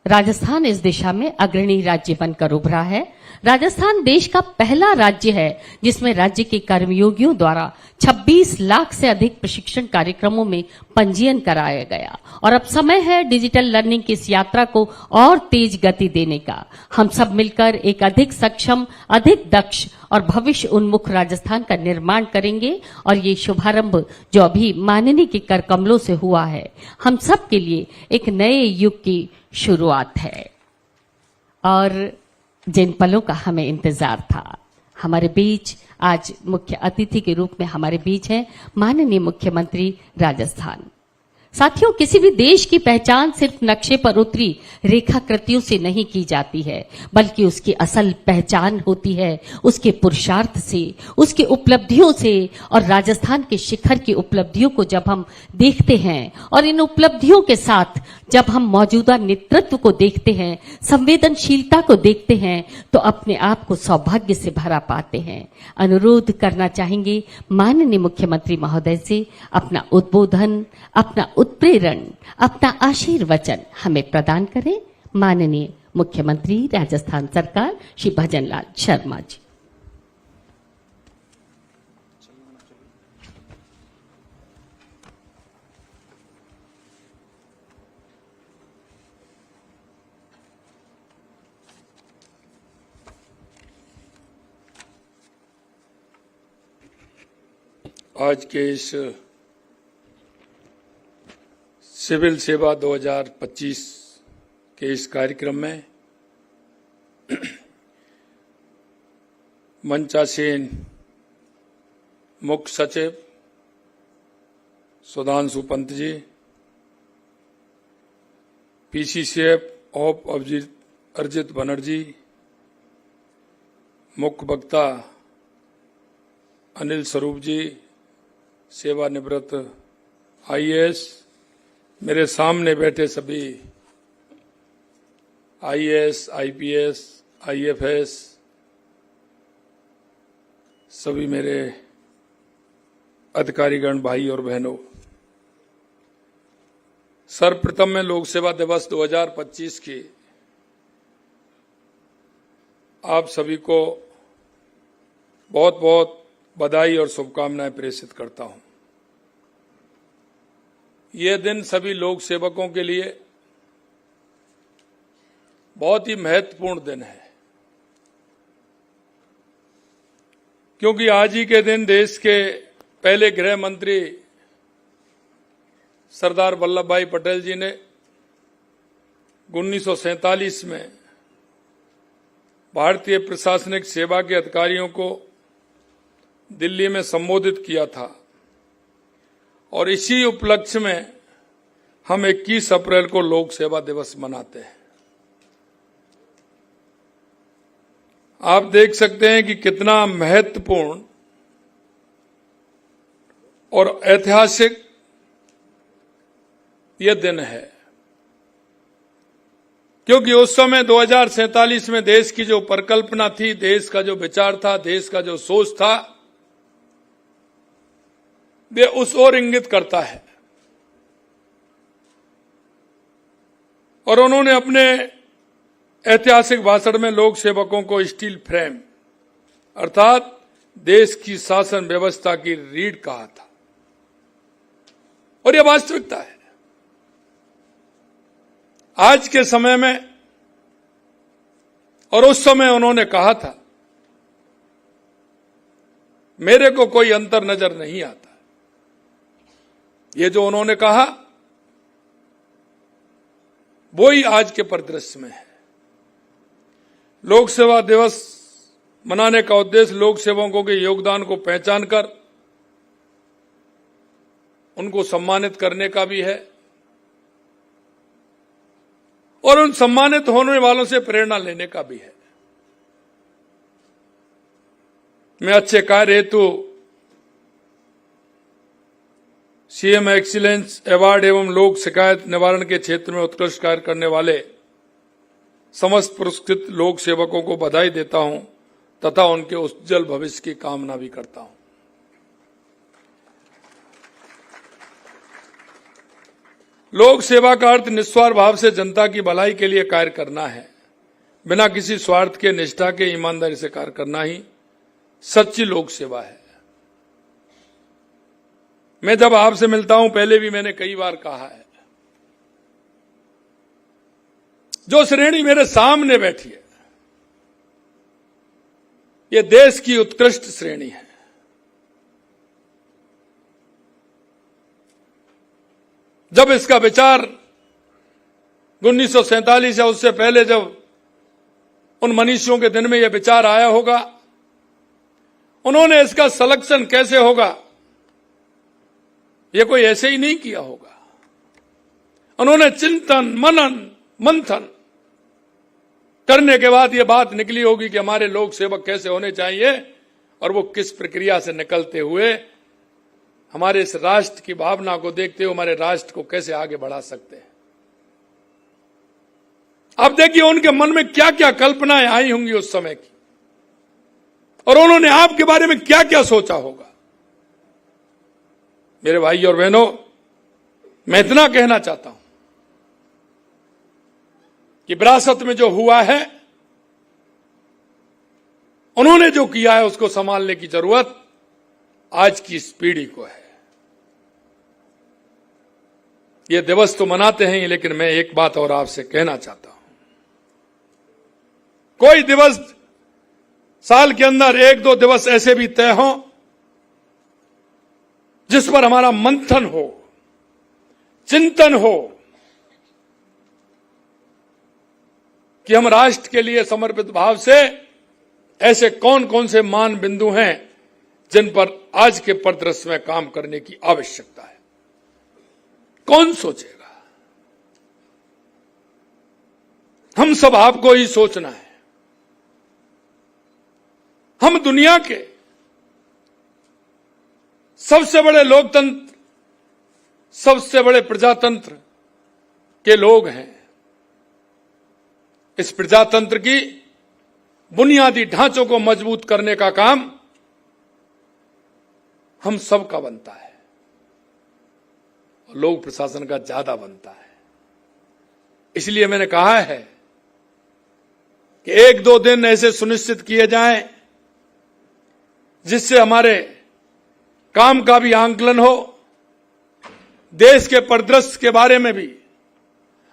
राजस्थान इस दिशा में अग्रणी राज्य बनकर उभरा है। राजस्थान देश का पहला राज्य है जिसमें राज्य के कर्मयोगियों द्वारा 26 लाख से अधिक प्रशिक्षण कार्यक्रमों में पंजीयन कराया गया और अब समय है डिजिटल लर्निंग की इस यात्रा को और तेज गति देने का। हम सब मिलकर एक अधिक सक्षम, अधिक दक्ष और भविष्य उन्मुख राजस्थान का निर्माण करेंगे और ये शुभारंभ जो अभी माननीय के कर कमलों से हुआ है, हम सब के लिए एक नए युग की शुरुआत है। और जिन पलों का हमें इंतजार था, हमारे बीच आज मुख्य अतिथि के रूप में हमारे बीच हैं माननीय मुख्यमंत्री राजस्थान। साथियों, किसी भी देश की पहचान सिर्फ नक्शे पर उतरी रेखाकृतियों से नहीं की जाती है, बल्कि उसकी असल पहचान होती है उसके पुरुषार्थ से, उसके उपलब्धियों से। और राजस्थान के शिखर की उपलब्धियों को जब हम देखते हैं और इन उपलब्धियों के साथ जब हम मौजूदा नेतृत्व को देखते हैं, संवेदनशीलता को देखते हैं, तो अपने आप को सौभाग्य से भरा पाते हैं। अनुरोध करना चाहेंगे माननीय मुख्यमंत्री महोदय से अपना उद्बोधन, अपना उत्प्रेरण, अपना आशीर्वचन हमें प्रदान करें। माननीय मुख्यमंत्री राजस्थान सरकार श्री भजनलाल शर्मा जी। आज के इस सिविल सेवा 2025 के इस कार्यक्रम में मंचासीन मुख्य सचिव सुधांशु पंत जी, पीसीसीएफ ऑफ अरिजित बनर्जी, मुख्य वक्ता अनिल स्वरूप जी, सेवानिवृत्त आईएएस, मेरे सामने बैठे सभी आईएएस, आईपीएस, आईएफएस, सभी मेरे अधिकारीगण, भाई और बहनों, सर्वप्रथम मैं लोक सेवा दिवस 2025 की आप सभी को बहुत बहुत बधाई और शुभकामनाएं प्रेषित करता हूं। यह दिन सभी लोक सेवकों के लिए बहुत ही महत्वपूर्ण दिन है, क्योंकि आज ही के दिन देश के पहले गृह मंत्री सरदार वल्लभ भाई पटेल जी ने 1947 में भारतीय प्रशासनिक सेवा के अधिकारियों को दिल्ली में संबोधित किया था और इसी उपलक्ष्य में हम 21 अप्रैल को लोक सेवा दिवस मनाते हैं। आप देख सकते हैं कि कितना महत्वपूर्ण और ऐतिहासिक यह दिन है, क्योंकि उस समय 2047 में देश की जो परिकल्पना थी, देश का जो विचार था, देश का जो सोच था, वे उस ओर इंगित करता है। और उन्होंने अपने ऐतिहासिक भाषण में लोक सेवकों को स्टील फ्रेम अर्थात देश की शासन व्यवस्था की रीढ़ कहा था, और यह वास्तविकता है। आज के समय में और उस समय उन्होंने कहा था, मेरे को कोई अंतर नजर नहीं आता। ये जो उन्होंने कहा वो ही आज के परिदृश्य में है। लोक सेवा दिवस मनाने का उद्देश्य लोक सेवकों के योगदान को पहचान कर उनको सम्मानित करने का भी है और उन सम्मानित होने वालों से प्रेरणा लेने का भी है। मैं अच्छे कार्य हेतु सीएम एक्सीलेंस अवार्ड एवं लोक शिकायत निवारण के क्षेत्र में उत्कृष्ट कार्य करने वाले समस्त पुरस्कृत लोक सेवकों को बधाई देता हूं तथा उनके उज्जवल भविष्य की कामना भी करता हूं। लोक सेवा का अर्थ निस्वार्थ भाव से जनता की भलाई के लिए कार्य करना है, बिना किसी स्वार्थ के, निष्ठा के, ईमानदारी से कार्य करना ही सच्ची लोक सेवा है। मैं जब आपसे मिलता हूं, पहले भी मैंने कई बार कहा है, जो श्रेणी मेरे सामने बैठी है, ये देश की उत्कृष्ट श्रेणी है। जब इसका विचार 1947 या उससे पहले जब उन मनीषियों के दिन में यह विचार आया होगा, उन्होंने इसका सिलेक्शन कैसे होगा, यह कोई ऐसे ही नहीं किया होगा। उन्होंने चिंतन, मनन, मंथन करने के बाद यह बात निकली होगी कि हमारे लोक सेवक कैसे होने चाहिए और वो किस प्रक्रिया से निकलते हुए हमारे इस राष्ट्र की भावना को देखते हुए हमारे राष्ट्र को कैसे आगे बढ़ा सकते हैं। अब देखिए उनके मन में क्या क्या कल्पनाएं आई होंगी उस समय की, और उन्होंने आपके बारे में क्या क्या सोचा होगा। मेरे भाई और बहनों, मैं इतना कहना चाहता हूं कि विरासत में जो हुआ है, उन्होंने जो किया है, उसको संभालने की जरूरत आज की इस पीढ़ी को है। ये दिवस तो मनाते हैं, लेकिन मैं एक बात और आपसे कहना चाहता हूं। कोई दिवस साल के अंदर 1-2 दिवस ऐसे भी तय हों जिस पर हमारा मंथन हो, चिंतन हो कि हम राष्ट्र के लिए समर्पित भाव से ऐसे कौन कौन से मान बिंदु हैं जिन पर आज के परिदृश्य में काम करने की आवश्यकता है। कौन सोचेगा? हम सब आपको ही सोचना है। हम दुनिया के सबसे बड़े लोकतंत्र, सबसे बड़े प्रजातंत्र के लोग हैं। इस प्रजातंत्र की बुनियादी ढांचों को मजबूत करने का काम हम सब का बनता है, और लोक प्रशासन का ज्यादा बनता है। इसलिए मैंने कहा है कि 1-2 दिन ऐसे सुनिश्चित किए जाएं जिससे हमारे काम का भी आंकलन हो, देश के परिदृश्य के बारे में भी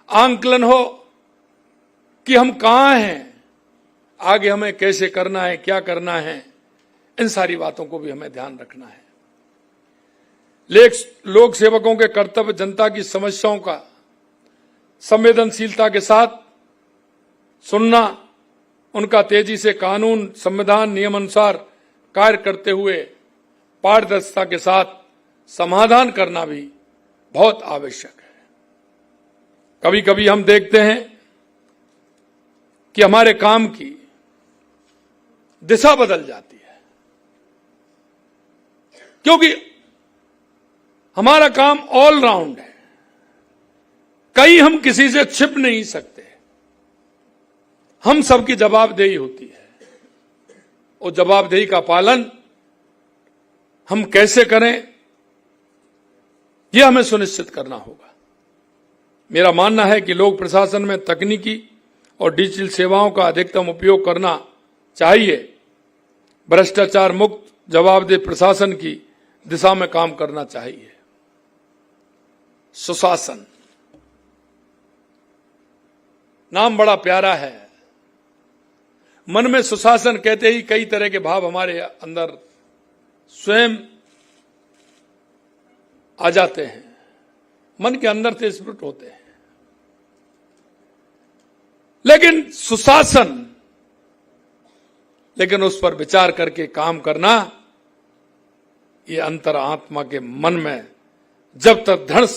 आंकलन हो कि हम कहां हैं, आगे हमें कैसे करना है, क्या करना है, इन सारी बातों को भी हमें ध्यान रखना है। लोक सेवकों के कर्तव्य जनता की समस्याओं का संवेदनशीलता के साथ सुनना, उनका तेजी से कानून, संविधान, नियम अनुसार कार्य करते हुए पारदर्शिता के साथ समाधान करना भी बहुत आवश्यक है। कभी कभी हम देखते हैं कि हमारे काम की दिशा बदल जाती है, क्योंकि हमारा काम ऑल राउंड है। कहीं हम किसी से छिप नहीं सकते, हम सबकी जवाबदेही होती है। और जवाबदेही का पालन हम कैसे करें, यह हमें सुनिश्चित करना होगा। मेरा मानना है कि लोक प्रशासन में तकनीकी और डिजिटल सेवाओं का अधिकतम उपयोग करना चाहिए। भ्रष्टाचार मुक्त जवाबदेह प्रशासन की दिशा में काम करना चाहिए। सुशासन नाम बड़ा प्यारा है। मन में सुशासन कहते ही कई तरह के भाव हमारे अंदर स्वयं आ जाते हैं, मन के अंदर से स्फुट होते हैं। लेकिन सुशासन, लेकिन उस पर विचार करके काम करना, ये अंतर आत्मा के मन में जब तक दृढ़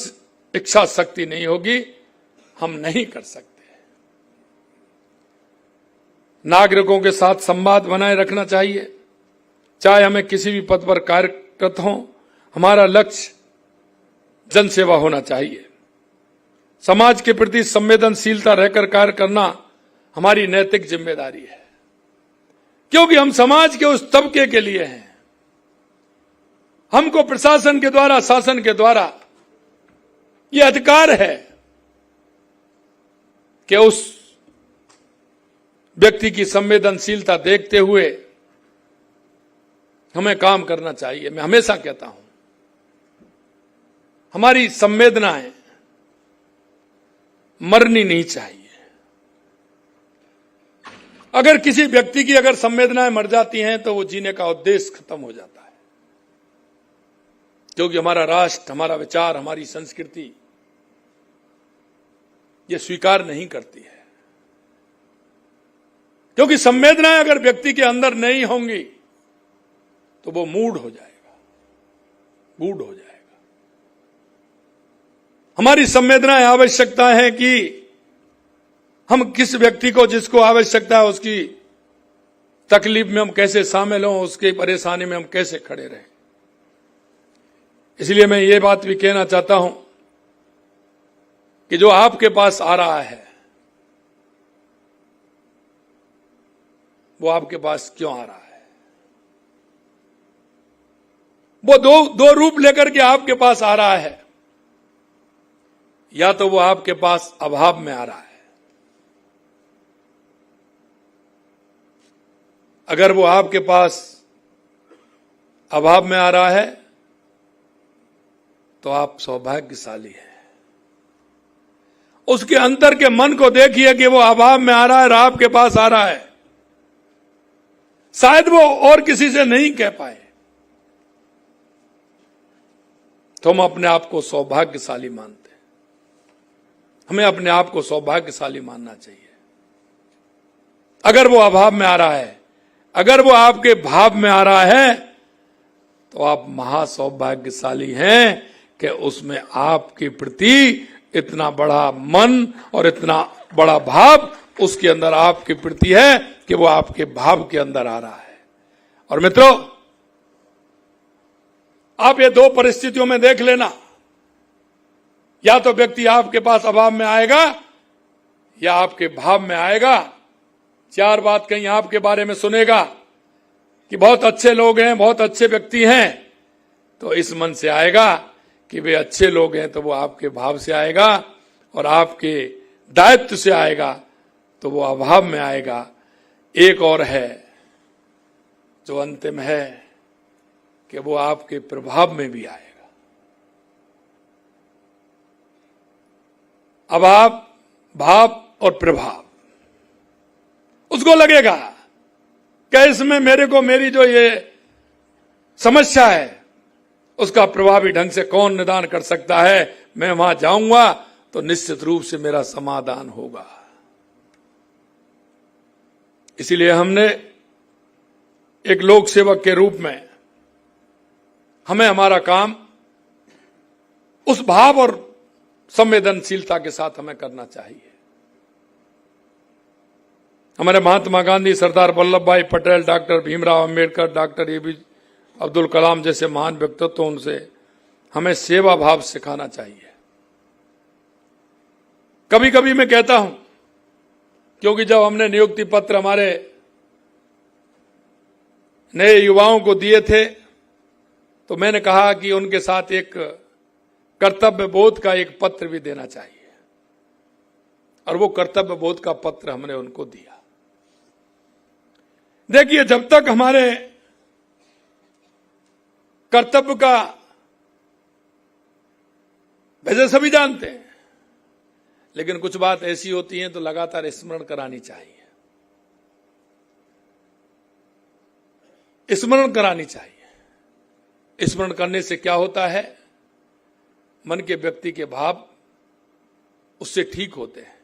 इच्छा शक्ति नहीं होगी, हम नहीं कर सकते। नागरिकों के साथ संवाद बनाए रखना चाहिए, चाहे हमें किसी भी पद पर कार्यरत हों। हमारा लक्ष्य जनसेवा होना चाहिए। समाज के प्रति संवेदनशीलता रहकर कार्य करना हमारी नैतिक जिम्मेदारी है, क्योंकि हम समाज के उस तबके के लिए हैं। हमको प्रशासन के द्वारा, शासन के द्वारा ये अधिकार है कि उस व्यक्ति की संवेदनशीलता देखते हुए हमें काम करना चाहिए। मैं हमेशा कहता हूं, हमारी संवेदनाएं मरनी नहीं चाहिए। अगर किसी व्यक्ति की अगर संवेदनाएं मर जाती हैं तो वो जीने का उद्देश्य खत्म हो जाता है, क्योंकि हमारा राष्ट्र, हमारा विचार, हमारी संस्कृति ये स्वीकार नहीं करती है। क्योंकि संवेदनाएं अगर व्यक्ति के अंदर नहीं होंगी तो वो मूड हो जाएगा, गूढ़ हो जाएगा। हमारी संवेदनाएं आवश्यकता है कि हम किस व्यक्ति को, जिसको आवश्यकता है, उसकी तकलीफ में हम कैसे शामिल हों, उसकी परेशानी में हम कैसे खड़े रहें। इसलिए मैं ये बात भी कहना चाहता हूं कि जो आपके पास आ रहा है वो आपके पास क्यों आ रहा है? वो दो रूप लेकर के आपके पास आ रहा है। या तो वो आपके पास अभाव में आ रहा है। अगर वो आपके पास अभाव में आ रहा है तो आप सौभाग्यशाली हैं। उसके अंतर के मन को देखिए कि वो अभाव में आ रहा है और आपके पास आ रहा है। शायद वो और किसी से नहीं कह पाए तो हम अपने आप को सौभाग्यशाली मानते हैं। हमें अपने आप को सौभाग्यशाली मानना चाहिए। अगर वो अभाव में आ रहा है, अगर वो आपके भाव में आ रहा है तो आप महासौभाग्यशाली हैं कि उसमें आपके प्रति इतना बड़ा मन और इतना बड़ा भाव उसके अंदर आपके प्रति है कि वो आपके भाव के अंदर आ रहा है। और मित्रों, आप ये दो परिस्थितियों में देख लेना, या तो व्यक्ति आपके पास अभाव में आएगा या आपके भाव में आएगा। चार बात कहीं आपके बारे में सुनेगा कि बहुत अच्छे लोग हैं, बहुत अच्छे व्यक्ति हैं, तो इस मन से आएगा कि वे अच्छे लोग हैं, तो वो आपके भाव से आएगा, और आपके दायित्व से आएगा तो वो अभाव में आएगा। एक और है जो अंतिम है कि वो आपके प्रभाव में भी आएगा। अभाव, भाव और प्रभाव। उसको लगेगा कि इसमें मेरी जो ये समस्या है उसका प्रभावी ढंग से कौन निदान कर सकता है। मैं वहां जाऊंगा तो निश्चित रूप से मेरा समाधान होगा। इसीलिए हमने एक लोक सेवक के रूप में हमें हमारा काम उस भाव और संवेदनशीलता के साथ हमें करना चाहिए। हमारे Mahatma Gandhi, Sardar Vallabhbhai Patel, doctor Bhimrao Ambedkar, doctor APJ Abdul Kalam जैसे महान व्यक्तित्व, उनसे हमें सेवा भाव सिखाना चाहिए। कभी कभी मैं कहता हूं, क्योंकि जब हमने नियुक्ति पत्र हमारे नए युवाओं को दिए थे तो मैंने कहा कि उनके साथ एक कर्तव्य बोध का एक पत्र भी देना चाहिए, और वो कर्तव्य बोध का पत्र हमने उनको दिया। देखिए, जब तक हमारे कर्तव्य का वैसे सभी जानते हैं, लेकिन कुछ बात ऐसी होती है तो लगातार स्मरण करानी चाहिए, स्मरण करानी चाहिए। स्मरण करने से क्या होता है, मन के व्यक्ति के भाव उससे ठीक होते हैं।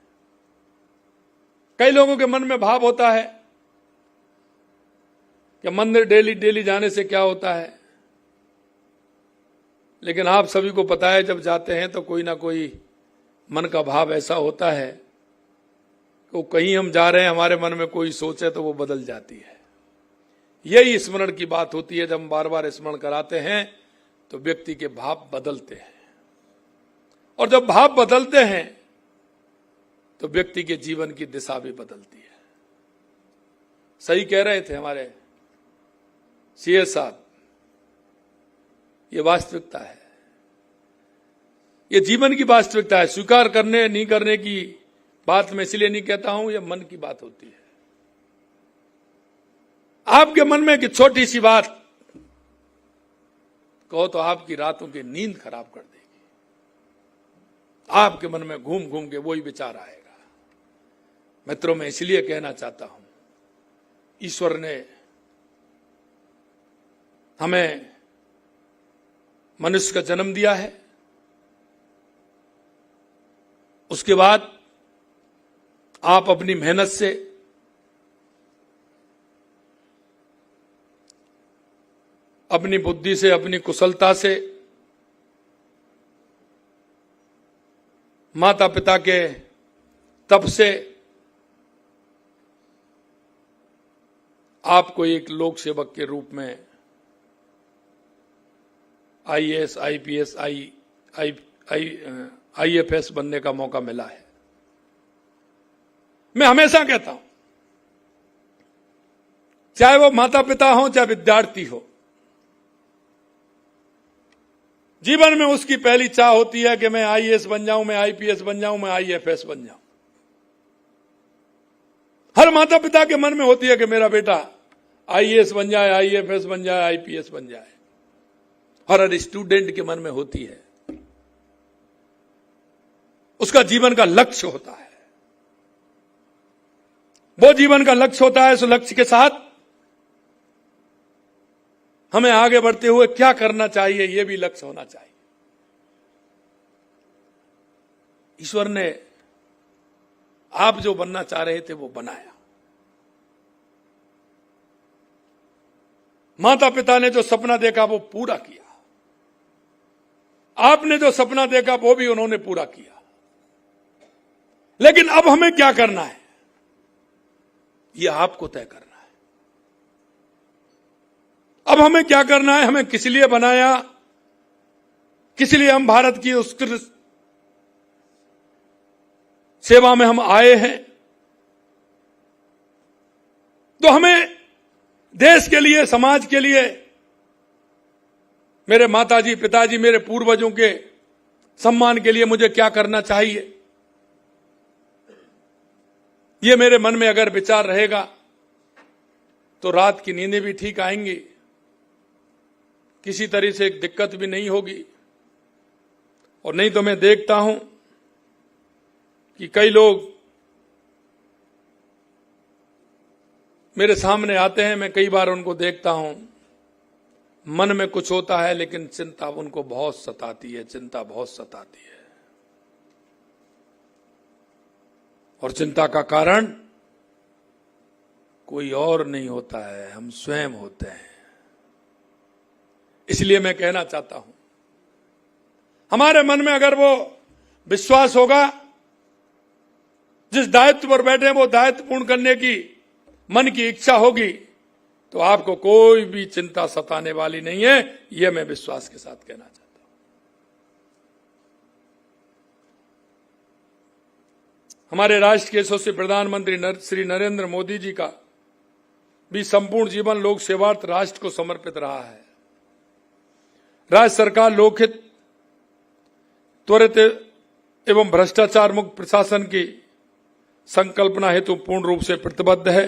कई लोगों के मन में भाव होता है कि मंदिर डेली जाने से क्या होता है, लेकिन आप सभी को पता है जब जाते हैं तो कोई ना कोई मन का भाव ऐसा होता है कि कहीं हम जा रहे हैं, हमारे मन में कोई सोच है तो वो बदल जाती है। यही स्मरण की बात होती है। जब हम बार बार स्मरण कराते हैं तो व्यक्ति के भाव बदलते हैं, और जब भाव बदलते हैं तो व्यक्ति के जीवन की दिशा भी बदलती है। सही कह रहे थे हमारे सीए साहब, ये वास्तविकता है। ये जीवन की वास्तविकता है। स्वीकार करने नहीं करने की बात मैं इसलिए नहीं कहता हूं, यह मन की बात होती है। आपके मन में एक छोटी सी बात कहो तो आपकी रातों की नींद खराब कर देगी। आपके मन में घूम घूम के वही विचार आएगा। मित्रों, मैं इसलिए कहना चाहता हूं, ईश्वर ने हमें मनुष्य का जन्म दिया है, उसके बाद आप अपनी मेहनत से अपनी बुद्धि से अपनी कुशलता से माता पिता के तप से आपको एक लोक सेवक के रूप में आईएएस, आईपीएस, आईएफएस बनने का मौका मिला है। मैं हमेशा कहता हूं, चाहे वो माता पिता हो चाहे विद्यार्थी हो, जीवन में उसकी पहली चाह होती है कि मैं आईएएस बन जाऊं, मैं आईपीएस बन जाऊं, मैं आईएफएस बन जाऊं। हर माता पिता के मन में होती है कि मेरा बेटा आईएएस बन जाए, आईएफएस बन जाए, आईपीएस बन जाए। हर स्टूडेंट के मन में होती है, उसका जीवन का लक्ष्य होता है। वो जीवन का लक्ष्य होता है। उस लक्ष्य के साथ हमें आगे बढ़ते हुए क्या करना चाहिए, यह भी लक्ष्य होना चाहिए। ईश्वर ने आप जो बनना चाह रहे थे वो बनाया। माता पिता ने जो सपना देखा वो पूरा किया। आपने जो सपना देखा वो भी उन्होंने पूरा किया। लेकिन अब हमें क्या करना है, यह आपको तय करना है। अब हमें क्या करना है, हमें किस लिए बनाया, किस लिए हम भारत की उत्कृष्ट सेवा में हम आए हैं। तो हमें देश के लिए, समाज के लिए, मेरे माताजी, पिताजी, मेरे पूर्वजों के सम्मान के लिए मुझे क्या करना चाहिए, ये मेरे मन में अगर विचार रहेगा तो रात की नींदें भी ठीक आएंगी, किसी तरह से एक दिक्कत भी नहीं होगी। और नहीं तो मैं देखता हूं कि कई लोग मेरे सामने आते हैं, मैं कई बार उनको देखता हूं, मन में कुछ होता है लेकिन चिंता उनको बहुत सताती है, चिंता बहुत सताती है। और चिंता का कारण कोई और नहीं होता है, हम स्वयं होते हैं। इसलिए मैं कहना चाहता हूं, हमारे मन में अगर वो विश्वास होगा, जिस दायित्व पर बैठे हैं वो दायित्व पूर्ण करने की मन की इच्छा होगी, तो आपको कोई भी चिंता सताने वाली नहीं है। यह मैं विश्वास के साथ कहना चाहता हूं। हमारे राष्ट्र के यशस्वी प्रधानमंत्री श्री नरेंद्र मोदी जी का भी संपूर्ण जीवन लोक सेवार्थ राष्ट्र को समर्पित रहा है। राज्य सरकार लोकहित, त्वरित एवं भ्रष्टाचार मुक्त प्रशासन की संकल्पना हेतु पूर्ण रूप से प्रतिबद्ध है।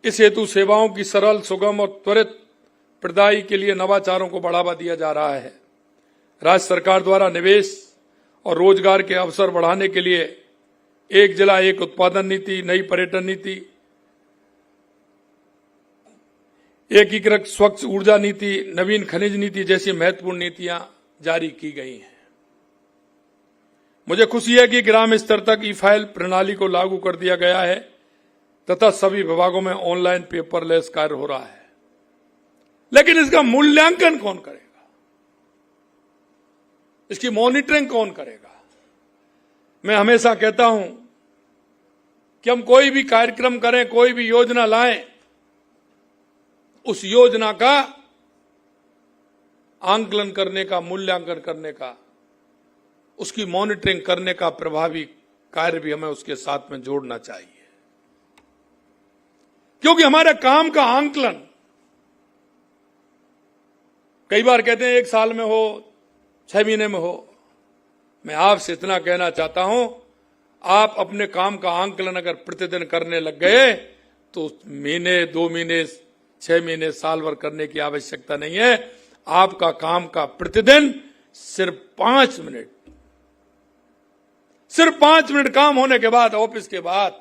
इस हेतु सेवाओं की सरल, सुगम और त्वरित प्रदायी के लिए नवाचारों को बढ़ावा दिया जा रहा है। राज्य सरकार द्वारा निवेश और रोजगार के अवसर बढ़ाने के लिए एक जिला एक उत्पादन नीति, नई पर्यटन नीति, एकीकृत स्वच्छ ऊर्जा नीति, नवीन खनिज नीति जैसी महत्वपूर्ण नीतियां जारी की गई हैं। मुझे खुशी है कि ग्राम स्तर तक ई फाइल प्रणाली को लागू कर दिया गया है तथा सभी विभागों में ऑनलाइन पेपरलेस कार्य हो रहा है। लेकिन इसका मूल्यांकन कौन करेगा, इसकी मॉनिटरिंग कौन करेगा? मैं हमेशा कहता हूं कि हम कोई भी कार्यक्रम करें, कोई भी योजना लाएं, उस योजना का आंकलन करने का, मूल्यांकन करने का, उसकी मॉनिटरिंग करने का प्रभावी कार्य भी हमें उसके साथ में जोड़ना चाहिए। क्योंकि हमारे काम का आंकलन, कई बार कहते हैं एक साल में हो, 6 महीने में हो। मैं आपसे इतना कहना चाहता हूं, आप अपने काम का आंकलन अगर प्रतिदिन करने लग गए तो महीने, 2 महीने, 6 महीने, साल भर करने की आवश्यकता नहीं है। आपका काम का प्रतिदिन सिर्फ 5 मिनट, सिर्फ 5 मिनट काम होने के बाद, ऑफिस के बाद,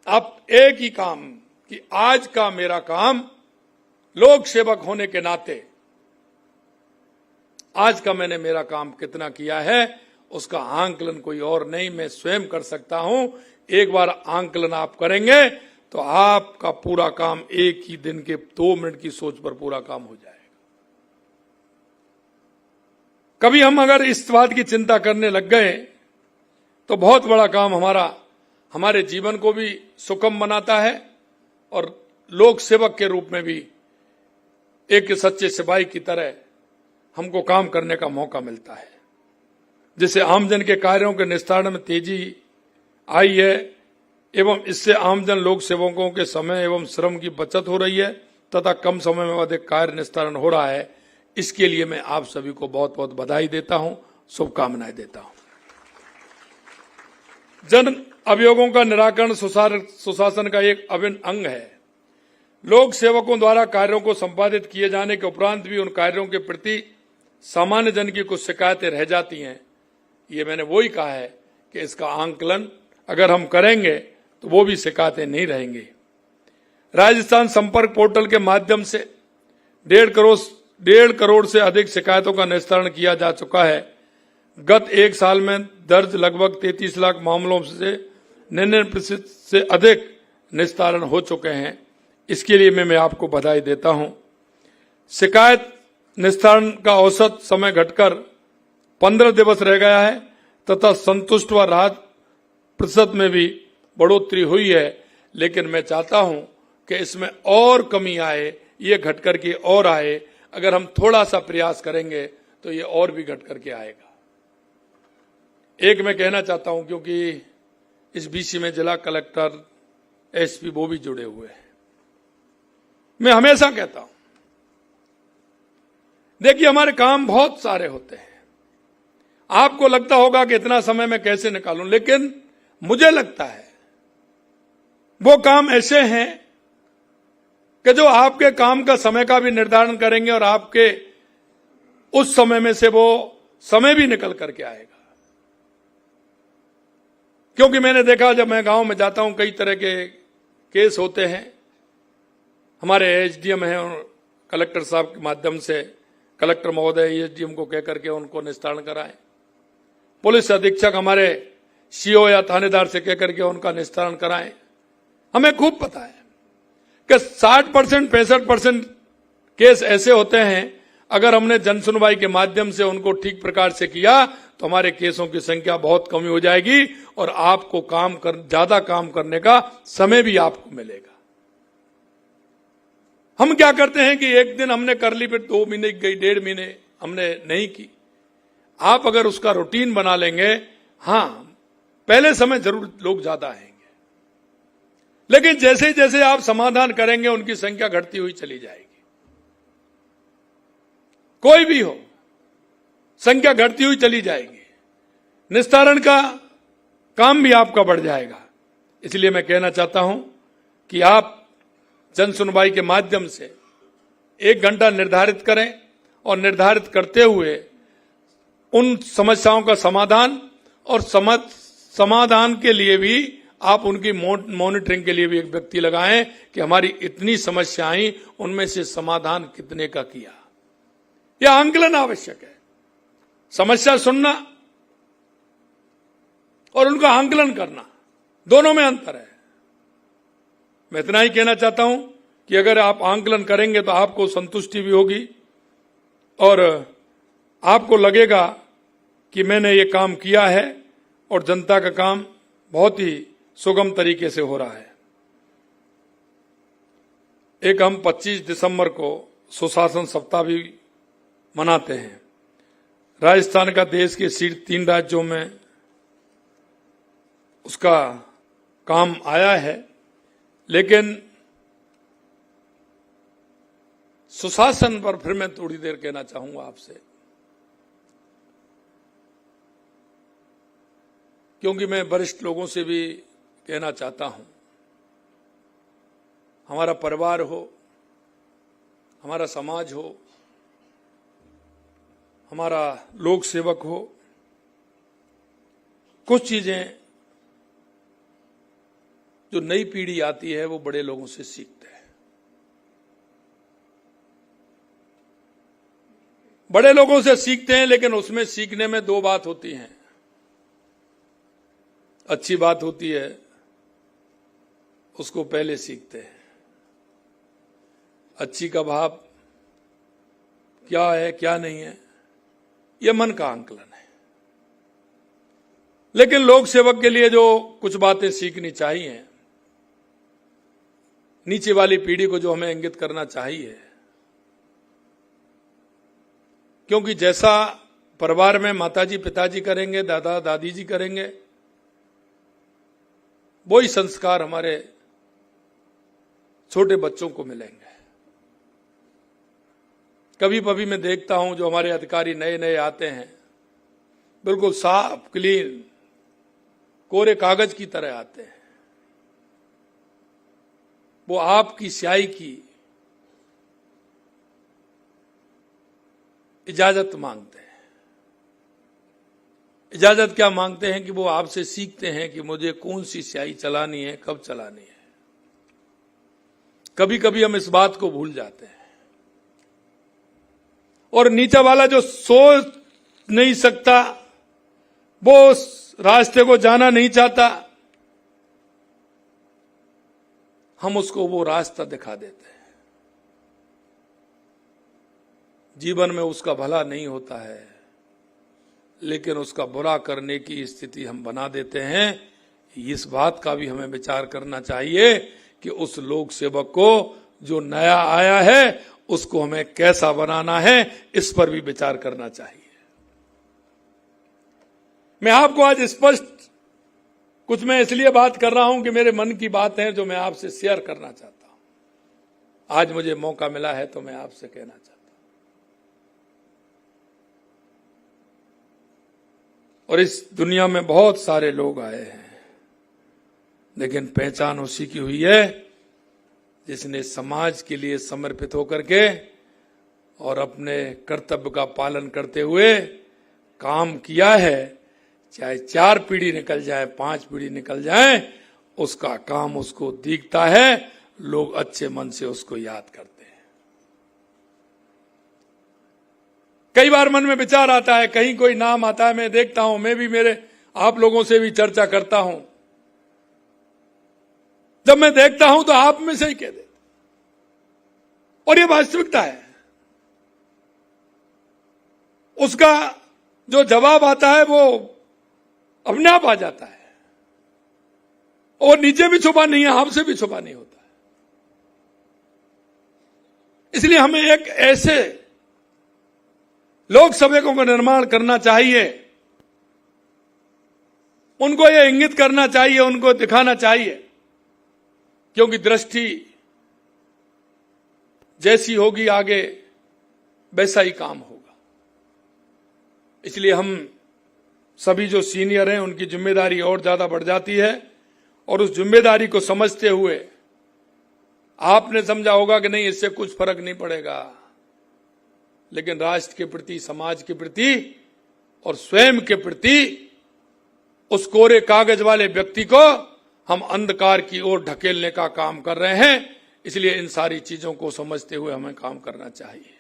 आप एक ही काम कि आज का मेरा काम लोक सेवक होने के नाते आज का मैंने मेरा काम कितना किया है, उसका आंकलन कोई और नहीं, मैं स्वयं कर सकता हूं। एक बार आंकलन आप करेंगे तो आपका पूरा काम एक ही दिन के 2 मिनट की सोच पर पूरा काम हो जाएगा। कभी हम अगर इस बात की चिंता करने लग गए तो बहुत बड़ा काम हमारे जीवन को भी सुगम बनाता है और लोक सेवक के रूप में भी एक सच्चे सिपाही की तरह हमको काम करने का मौका मिलता है, जिससे आमजन के कार्यों के निस्तारण में तेजी आई है एवं इससे आमजन लोक सेवकों के समय एवं श्रम की बचत हो रही है तथा कम समय में अधिक कार्य निस्तारण हो रहा है। इसके लिए मैं आप सभी को बहुत बहुत बधाई देता हूं, शुभकामनाएं देता हूं। जन अभियोगों का निराकरण सुशासन का एक अभिन्न अंग है। लोक सेवकों द्वारा कार्यों को संपादित किए जाने के उपरांत भी उन कार्यों के प्रति सामान्य जन की कुछ शिकायतें रह जाती हैं। ये मैंने वही कहा है कि इसका आंकलन अगर हम करेंगे तो वो भी शिकायतें नहीं रहेंगी। राजस्थान संपर्क पोर्टल के माध्यम से 1.5 करोड़ से अधिक शिकायतों का निस्तारण किया जा चुका है। गत 1 साल में दर्ज लगभग 33 लाख मामलों से 99% से अधिक निस्तारण हो चुके हैं। इसके लिए मैं आपको बधाई देता हूं। शिकायत निस्तारण का औसत समय घटकर 15 दिवस रह गया है तथा संतुष्ट व राहत प्रतिशत में भी बढ़ोतरी हुई है, लेकिन मैं चाहता हूं कि इसमें और कमी आए, ये घटकर के और आए। अगर हम थोड़ा सा प्रयास करेंगे तो ये और भी घट करके आएगा। एक मैं कहना चाहता हूं, क्योंकि इस बीसी में जिला कलेक्टर, एसपी वो भी जुड़े हुए हैं। मैं हमेशा कहता हूं, देखिए हमारे काम बहुत सारे होते हैं। आपको लगता होगा कि इतना समय मैं कैसे निकालूं, लेकिन मुझे लगता है वो काम ऐसे हैं कि जो आपके काम का समय का भी निर्धारण करेंगे और आपके उस समय में से वो समय भी निकल करके आएगा। क्योंकि मैंने देखा, जब मैं गांव में जाता हूं, कई तरह के केस होते हैं। हमारे एसडीएम हैं और कलेक्टर साहब के माध्यम से कलेक्टर महोदय एसडीएम को कहकर के उनको निस्तारण कराएं। पुलिस अधीक्षक हमारे सीओ या थानेदार से कहकर के उनका निस्तारण कराएं। हमें खूब पता है कि 60% 65% केस ऐसे होते हैं, अगर हमने जन सुनवाई के माध्यम से उनको ठीक प्रकार से किया तो हमारे केसों की संख्या बहुत कमी हो जाएगी और आपको ज्यादा काम करने का समय भी आपको मिलेगा। हम क्या करते हैं कि एक दिन हमने कर ली, फिर 2 महीने गई, 1.5 महीने हमने नहीं की। आप अगर उसका रूटीन बना लेंगे, हां पहले समय जरूर लोग ज्यादा आएंगे, लेकिन जैसे जैसे आप समाधान करेंगे उनकी संख्या घटती हुई चली जाएगी। कोई भी हो, संख्या घटती हुई चली जाएगी। निस्तारण का काम भी आपका बढ़ जाएगा। इसलिए मैं कहना चाहता हूं कि आप जन सुनवाई के माध्यम से 1 घंटा निर्धारित करें और निर्धारित करते हुए उन समस्याओं का समाधान और समाधान के लिए भी आप उनकी मॉनिटरिंग के लिए भी एक व्यक्ति लगाएं कि हमारी इतनी समस्याएं, उनमें से समाधान कितने का किया। यह आंकलन आवश्यक है। समस्या सुनना और उनका आंकलन करना, दोनों में अंतर है। मैं इतना ही कहना चाहता हूं कि अगर आप आंकलन करेंगे तो आपको संतुष्टि भी होगी और आपको लगेगा कि मैंने ये काम किया है और जनता का काम बहुत ही सुगम तरीके से हो रहा है। एक हम 25 दिसंबर को सुशासन सप्ताह भी मनाते हैं। राजस्थान का देश के शीर्ष 3 राज्यों में उसका काम आया है, लेकिन सुशासन पर फिर मैं थोड़ी देर कहना चाहूंगा आपसे, क्योंकि मैं वरिष्ठ लोगों से भी कहना चाहता हूं, हमारा परिवार हो, हमारा समाज हो, हमारा लोक सेवक हो, कुछ चीजें जो नई पीढ़ी आती है वो बड़े लोगों से सीखते हैं। बड़े लोगों से सीखते हैं, लेकिन उसमें सीखने में दो बात होती हैं। अच्छी बात होती है, उसको पहले सीखते हैं। अच्छी का भाव क्या है क्या नहीं है, यह मन का आंकलन है। लेकिन लोक सेवक के लिए जो कुछ बातें सीखनी चाहिए, नीचे वाली पीढ़ी को जो हमें इंगित करना चाहिए, क्योंकि जैसा परिवार में माताजी पिताजी करेंगे, दादा दादी जी करेंगे, वही संस्कार हमारे छोटे बच्चों को मिलेंगे। कभी कभी मैं देखता हूं जो हमारे अधिकारी नए नए आते हैं, बिल्कुल साफ क्लीन कोरे कागज की तरह आते हैं। वो आपकी स्याही की इजाजत मांगते हैं। इजाजत क्या मांगते हैं कि वो आपसे सीखते हैं कि मुझे कौन सी स्याही चलानी है, कब चलानी है। कभी कभी हम इस बात को भूल जाते हैं, और नीचा वाला जो सोच नहीं सकता, वो उस रास्ते को जाना नहीं चाहता, हम उसको वो रास्ता दिखा देते हैं। जीवन में उसका भला नहीं होता है, लेकिन उसका बुरा करने की स्थिति हम बना देते हैं। इस बात का भी हमें विचार करना चाहिए कि उस लोक सेवक को जो नया आया है उसको हमें कैसा बनाना है, इस पर भी विचार करना चाहिए। मैं आपको आज स्पष्ट कुछ मैं इसलिए बात कर रहा हूं कि मेरे मन की बात है जो मैं आपसे शेयर करना चाहता हूं। आज मुझे मौका मिला है तो मैं आपसे कहना चाहता हूं। और इस दुनिया में बहुत सारे लोग आए हैं, लेकिन पहचान उसी की हुई है जिसने समाज के लिए समर्पित होकर के और अपने कर्तव्य का पालन करते हुए काम किया है। चाहे 4 पीढ़ी निकल जाए, 5 पीढ़ी निकल जाए, उसका काम उसको दिखता है, लोग अच्छे मन से उसको याद करते हैं। कई बार मन में विचार आता है, कहीं कोई नाम आता है, मैं देखता हूं, मैं भी मेरे आप लोगों से भी चर्चा करता हूं, जब मैं देखता हूं तो आप में से ही कह देता, और ये वास्तविकता है। उसका जो जवाब आता है वो अपने आप आ जाता है, और नीचे भी छुपा नहीं है, आपसे भी छुपा नहीं होता है। इसलिए हमें एक ऐसे लोक सेवकों का निर्माण करना चाहिए, उनको ये इंगित करना चाहिए, उनको दिखाना चाहिए, क्योंकि दृष्टि जैसी होगी आगे वैसा ही काम होगा। इसलिए हम सभी जो सीनियर हैं उनकी जिम्मेदारी और ज्यादा बढ़ जाती है, और उस जिम्मेदारी को समझते हुए आपने समझा होगा कि नहीं इससे कुछ फर्क नहीं पड़ेगा, लेकिन राष्ट्र के प्रति, समाज के प्रति और स्वयं के प्रति उस कोरे कागज वाले व्यक्ति को हम अंधकार की ओर ढकेलने का काम कर रहे हैं। इसलिए इन सारी चीजों को समझते हुए हमें काम करना चाहिए।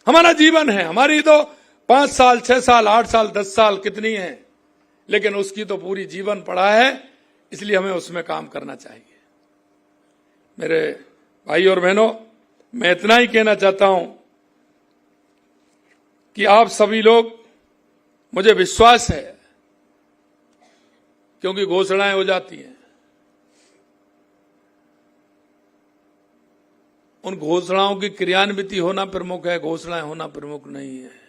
हमारा जीवन है, हमारी तो 5 साल, 6 साल, 8 साल, 10 साल कितनी है, लेकिन उसकी तो पूरी जीवन पड़ा है, इसलिए हमें उसमें काम करना चाहिए। मेरे भाई और बहनों, मैं इतना ही कहना चाहता हूं कि आप सभी लोग, मुझे विश्वास है, क्योंकि घोषणाएं हो जाती हैं, उन घोषणाओं की क्रियान्विति होना प्रमुख है, घोषणाएं होना प्रमुख नहीं है।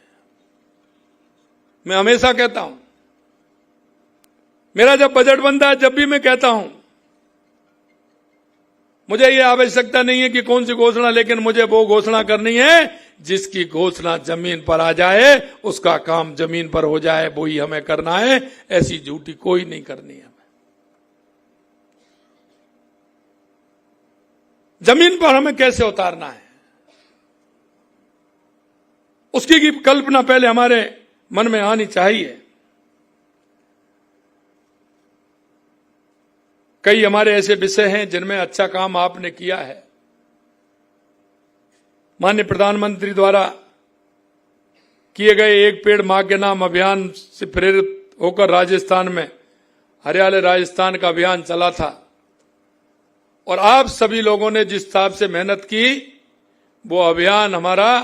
मैं हमेशा कहता हूं, मेरा जब बजट बनता है, जब भी मैं कहता हूं, मुझे ये आवश्यकता नहीं है कि कौन सी घोषणा, लेकिन मुझे वो घोषणा करनी है जिसकी घोषणा जमीन पर आ जाए, उसका काम जमीन पर हो जाए, वो ही हमें करना है। ऐसी झूठी कोई नहीं करनी है। जमीन पर हमें कैसे उतारना है, उसकी की कल्पना पहले हमारे मन में आनी चाहिए। कई हमारे ऐसे विषय हैं जिनमें अच्छा काम आपने किया है। माननीय प्रधानमंत्री द्वारा किए गए एक पेड़ मां के नाम अभियान से प्रेरित होकर राजस्थान में हरियाले राजस्थान का अभियान चला था, और आप सभी लोगों ने जिस हिसाब से मेहनत की, वो अभियान हमारा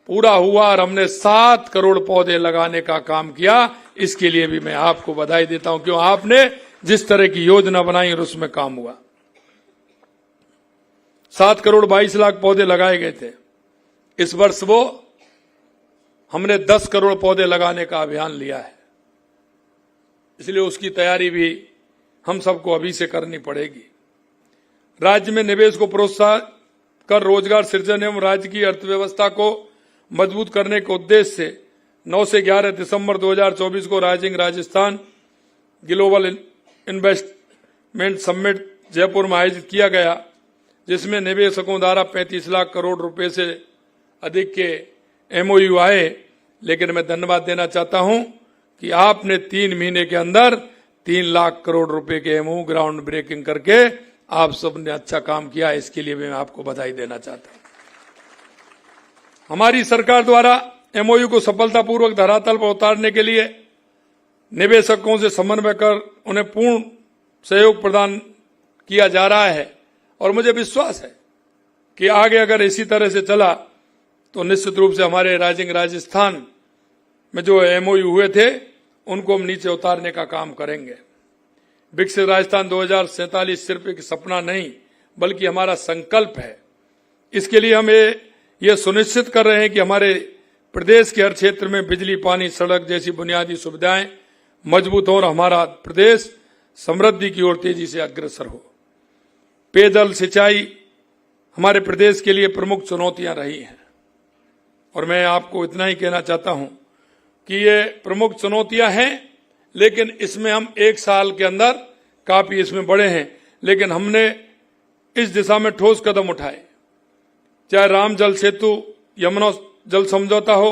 पूरा हुआ और हमने 7 करोड़ पौधे लगाने का काम किया। इसके लिए भी मैं आपको बधाई देता हूं, क्यों आपने जिस तरह की योजना बनाई और उसमें काम हुआ। 7 करोड़ 22 लाख पौधे लगाए गए थे। इस वर्ष वो हमने 10 करोड़ पौधे लगाने का अभियान लिया है, इसलिए उसकी तैयारी भी हम सबको अभी से करनी पड़ेगी। राज्य में निवेश को प्रोत्साहन कर रोजगार सृजन एवं राज्य की अर्थव्यवस्था को मजबूत करने के उद्देश्य से 9 से 11 दिसंबर 2024 को rising Rajasthan global investment summit Jaipur में आयोजित किया गया, जिसमें निवेशकों द्वारा 35 लाख करोड़ रुपए से अधिक के एमओयू आए। लेकिन मैं धन्यवाद देना चाहता हूं कि आपने 3 महीने के अंदर 3 लाख करोड़ रुपए के एमओयू ग्राउंड ब्रेकिंग करके आप सबने अच्छा काम किया। इसके लिए मैं आपको बधाई देना चाहता हूं। हमारी सरकार द्वारा एमओयू को सफलतापूर्वक धरातल पर उतारने के लिए निवेशकों से समन्वय कर उन्हें पूर्ण सहयोग प्रदान किया जा रहा है, और मुझे विश्वास है कि आगे अगर इसी तरह से चला तो निश्चित रूप से हमारे राइजिंग राजस्थान में जो एमओयू हुए थे उनको हम नीचे उतारने का काम करेंगे। विकसित राजस्थान 2047 सिर्फ एक सपना नहीं बल्कि हमारा संकल्प है। इसके लिए हम ये सुनिश्चित कर रहे हैं कि हमारे प्रदेश के हर क्षेत्र में बिजली, पानी, सड़क जैसी बुनियादी सुविधाएं मजबूत हो और हमारा प्रदेश समृद्धि की ओर तेजी से अग्रसर हो। पेयजल सिंचाई हमारे प्रदेश के लिए प्रमुख चुनौतियां रही हैं, और मैं आपको इतना ही कहना चाहता हूं कि ये प्रमुख चुनौतियां हैं, लेकिन इसमें हम 1 साल के अंदर काफी इसमें बढ़े हैं। लेकिन हमने इस दिशा में ठोस कदम उठाए, चाहे राम जल सेतु, यमुना जल समझौता हो,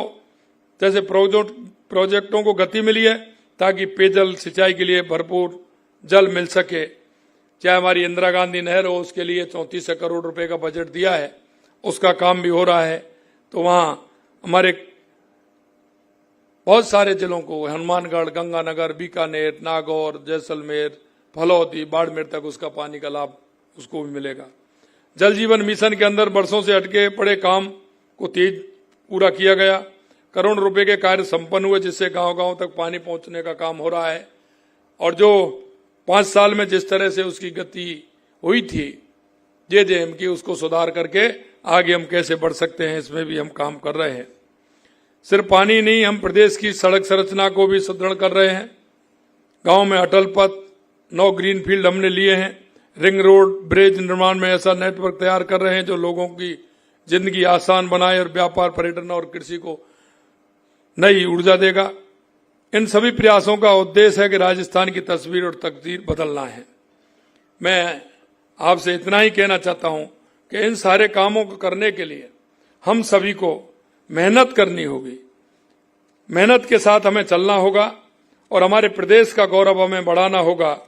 जैसे प्रोजेक्टों को गति मिली है ताकि पेयजल सिंचाई के लिए भरपूर जल मिल सके। चाहे हमारी इंदिरा गांधी नहर हो, उसके लिए 34 करोड़ रुपए का बजट दिया है, उसका काम भी हो रहा है। तो वहां हमारे बहुत सारे जिलों को, हनुमानगढ़, गंगानगर, बीकानेर, नागौर, जैसलमेर, फलौदी, बाड़मेर तक उसका पानी का लाभ उसको भी मिलेगा। जल जीवन मिशन के अंदर वर्षों से अटके पड़े काम को तेज पूरा किया गया। करोड़ रुपए के कार्य संपन्न हुए, जिससे गांव-गांव तक पानी पहुंचने का काम हो रहा है। और जो 5 साल में जिस तरह से उसकी गति हुई थी जेजेएम की, उसको सुधार करके आगे हम कैसे बढ़ सकते हैं, इसमें भी हम काम कर रहे हैं। सिर्फ पानी नहीं, हम प्रदेश की सड़क संरचना को भी सुदृढ़ कर रहे हैं। गांव में अटल पथ, 9 ग्रीन फील्ड हमने लिए हैं। रिंग रोड, ब्रिज निर्माण में ऐसा नेटवर्क तैयार कर रहे हैं जो लोगों की जिंदगी आसान बनाए और व्यापार, पर्यटन और कृषि को नई ऊर्जा देगा। इन सभी प्रयासों का उद्देश्य है कि राजस्थान की तस्वीर और तकदीर बदलना है। मैं आपसे इतना ही कहना चाहता हूं कि इन सारे कामों को करने के लिए हम सभी को मेहनत करनी होगी। मेहनत के साथ हमें चलना होगा और हमारे प्रदेश का गौरव हमें बढ़ाना होगा।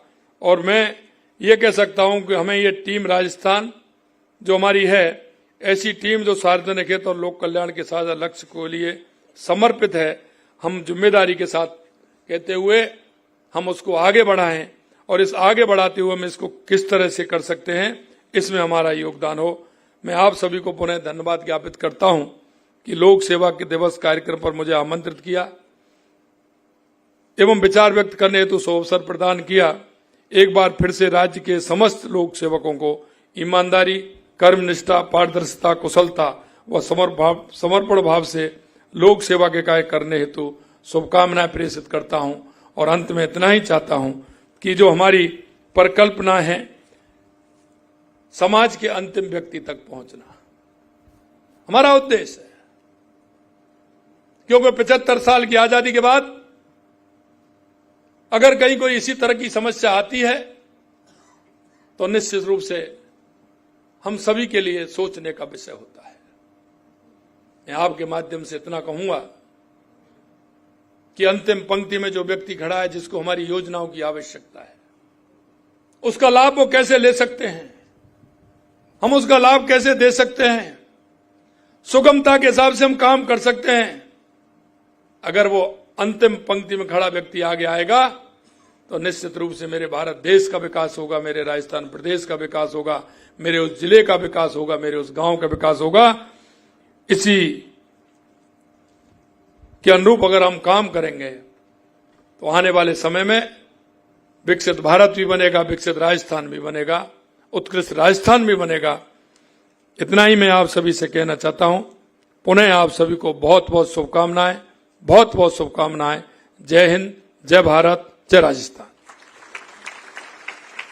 और मैं ये कह सकता हूं कि हमें ये टीम राजस्थान जो हमारी है, ऐसी टीम जो सार्वजनिक हित और लोक कल्याण के साझा लक्ष्य को लिए समर्पित है, हम जिम्मेदारी के साथ कहते हुए हम उसको आगे बढ़ाएं, और इस आगे बढ़ाते हुए हम इसको किस तरह से कर सकते हैं, इसमें हमारा योगदान हो। मैं आप सभी को पुनः धन्यवाद ज्ञापित करता हूं कि लोक सेवा के दिवस कार्यक्रम पर मुझे आमंत्रित किया एवं विचार व्यक्त करने हेतु अवसर प्रदान किया। एक बार फिर से राज्य के समस्त लोक सेवकों को ईमानदारी, कर्मनिष्ठा, पारदर्शिता, कुशलता व समर्पण भाव से लोक सेवा के कार्य करने हेतु शुभकामनाएं प्रेषित करता हूं। और अंत में इतना ही चाहता हूं कि जो हमारी परिकल्पना है, समाज के अंतिम व्यक्ति तक पहुंचना हमारा उद्देश्य है। क्योंकि 75 साल की आजादी के बाद अगर कहीं कोई इसी तरह की समस्या आती है तो निश्चित रूप से हम सभी के लिए सोचने का विषय होता है। मैं आपके माध्यम से इतना कहूंगा कि अंतिम पंक्ति में जो व्यक्ति खड़ा है, जिसको हमारी योजनाओं की आवश्यकता है, उसका लाभ वो कैसे ले सकते हैं, हम उसका लाभ कैसे दे सकते हैं, सुगमता के हिसाब से हम काम कर सकते हैं। अगर वो अंतिम पंक्ति में खड़ा व्यक्ति आगे आएगा तो निश्चित रूप से मेरे भारत देश का विकास होगा, मेरे राजस्थान प्रदेश का विकास होगा, मेरे उस जिले का विकास होगा, मेरे उस गांव का विकास होगा। इसी के अनुरूप अगर हम काम करेंगे तो आने वाले समय में विकसित भारत भी बनेगा, विकसित राजस्थान भी बनेगा, उत्कृष्ट राजस्थान भी बनेगा। इतना ही मैं आप सभी से कहना चाहता हूं। पुनः आप सभी को बहुत बहुत शुभकामनाएं, बहुत बहुत शुभकामनाएं। जय हिंद, जय भारत, जय राजस्थान।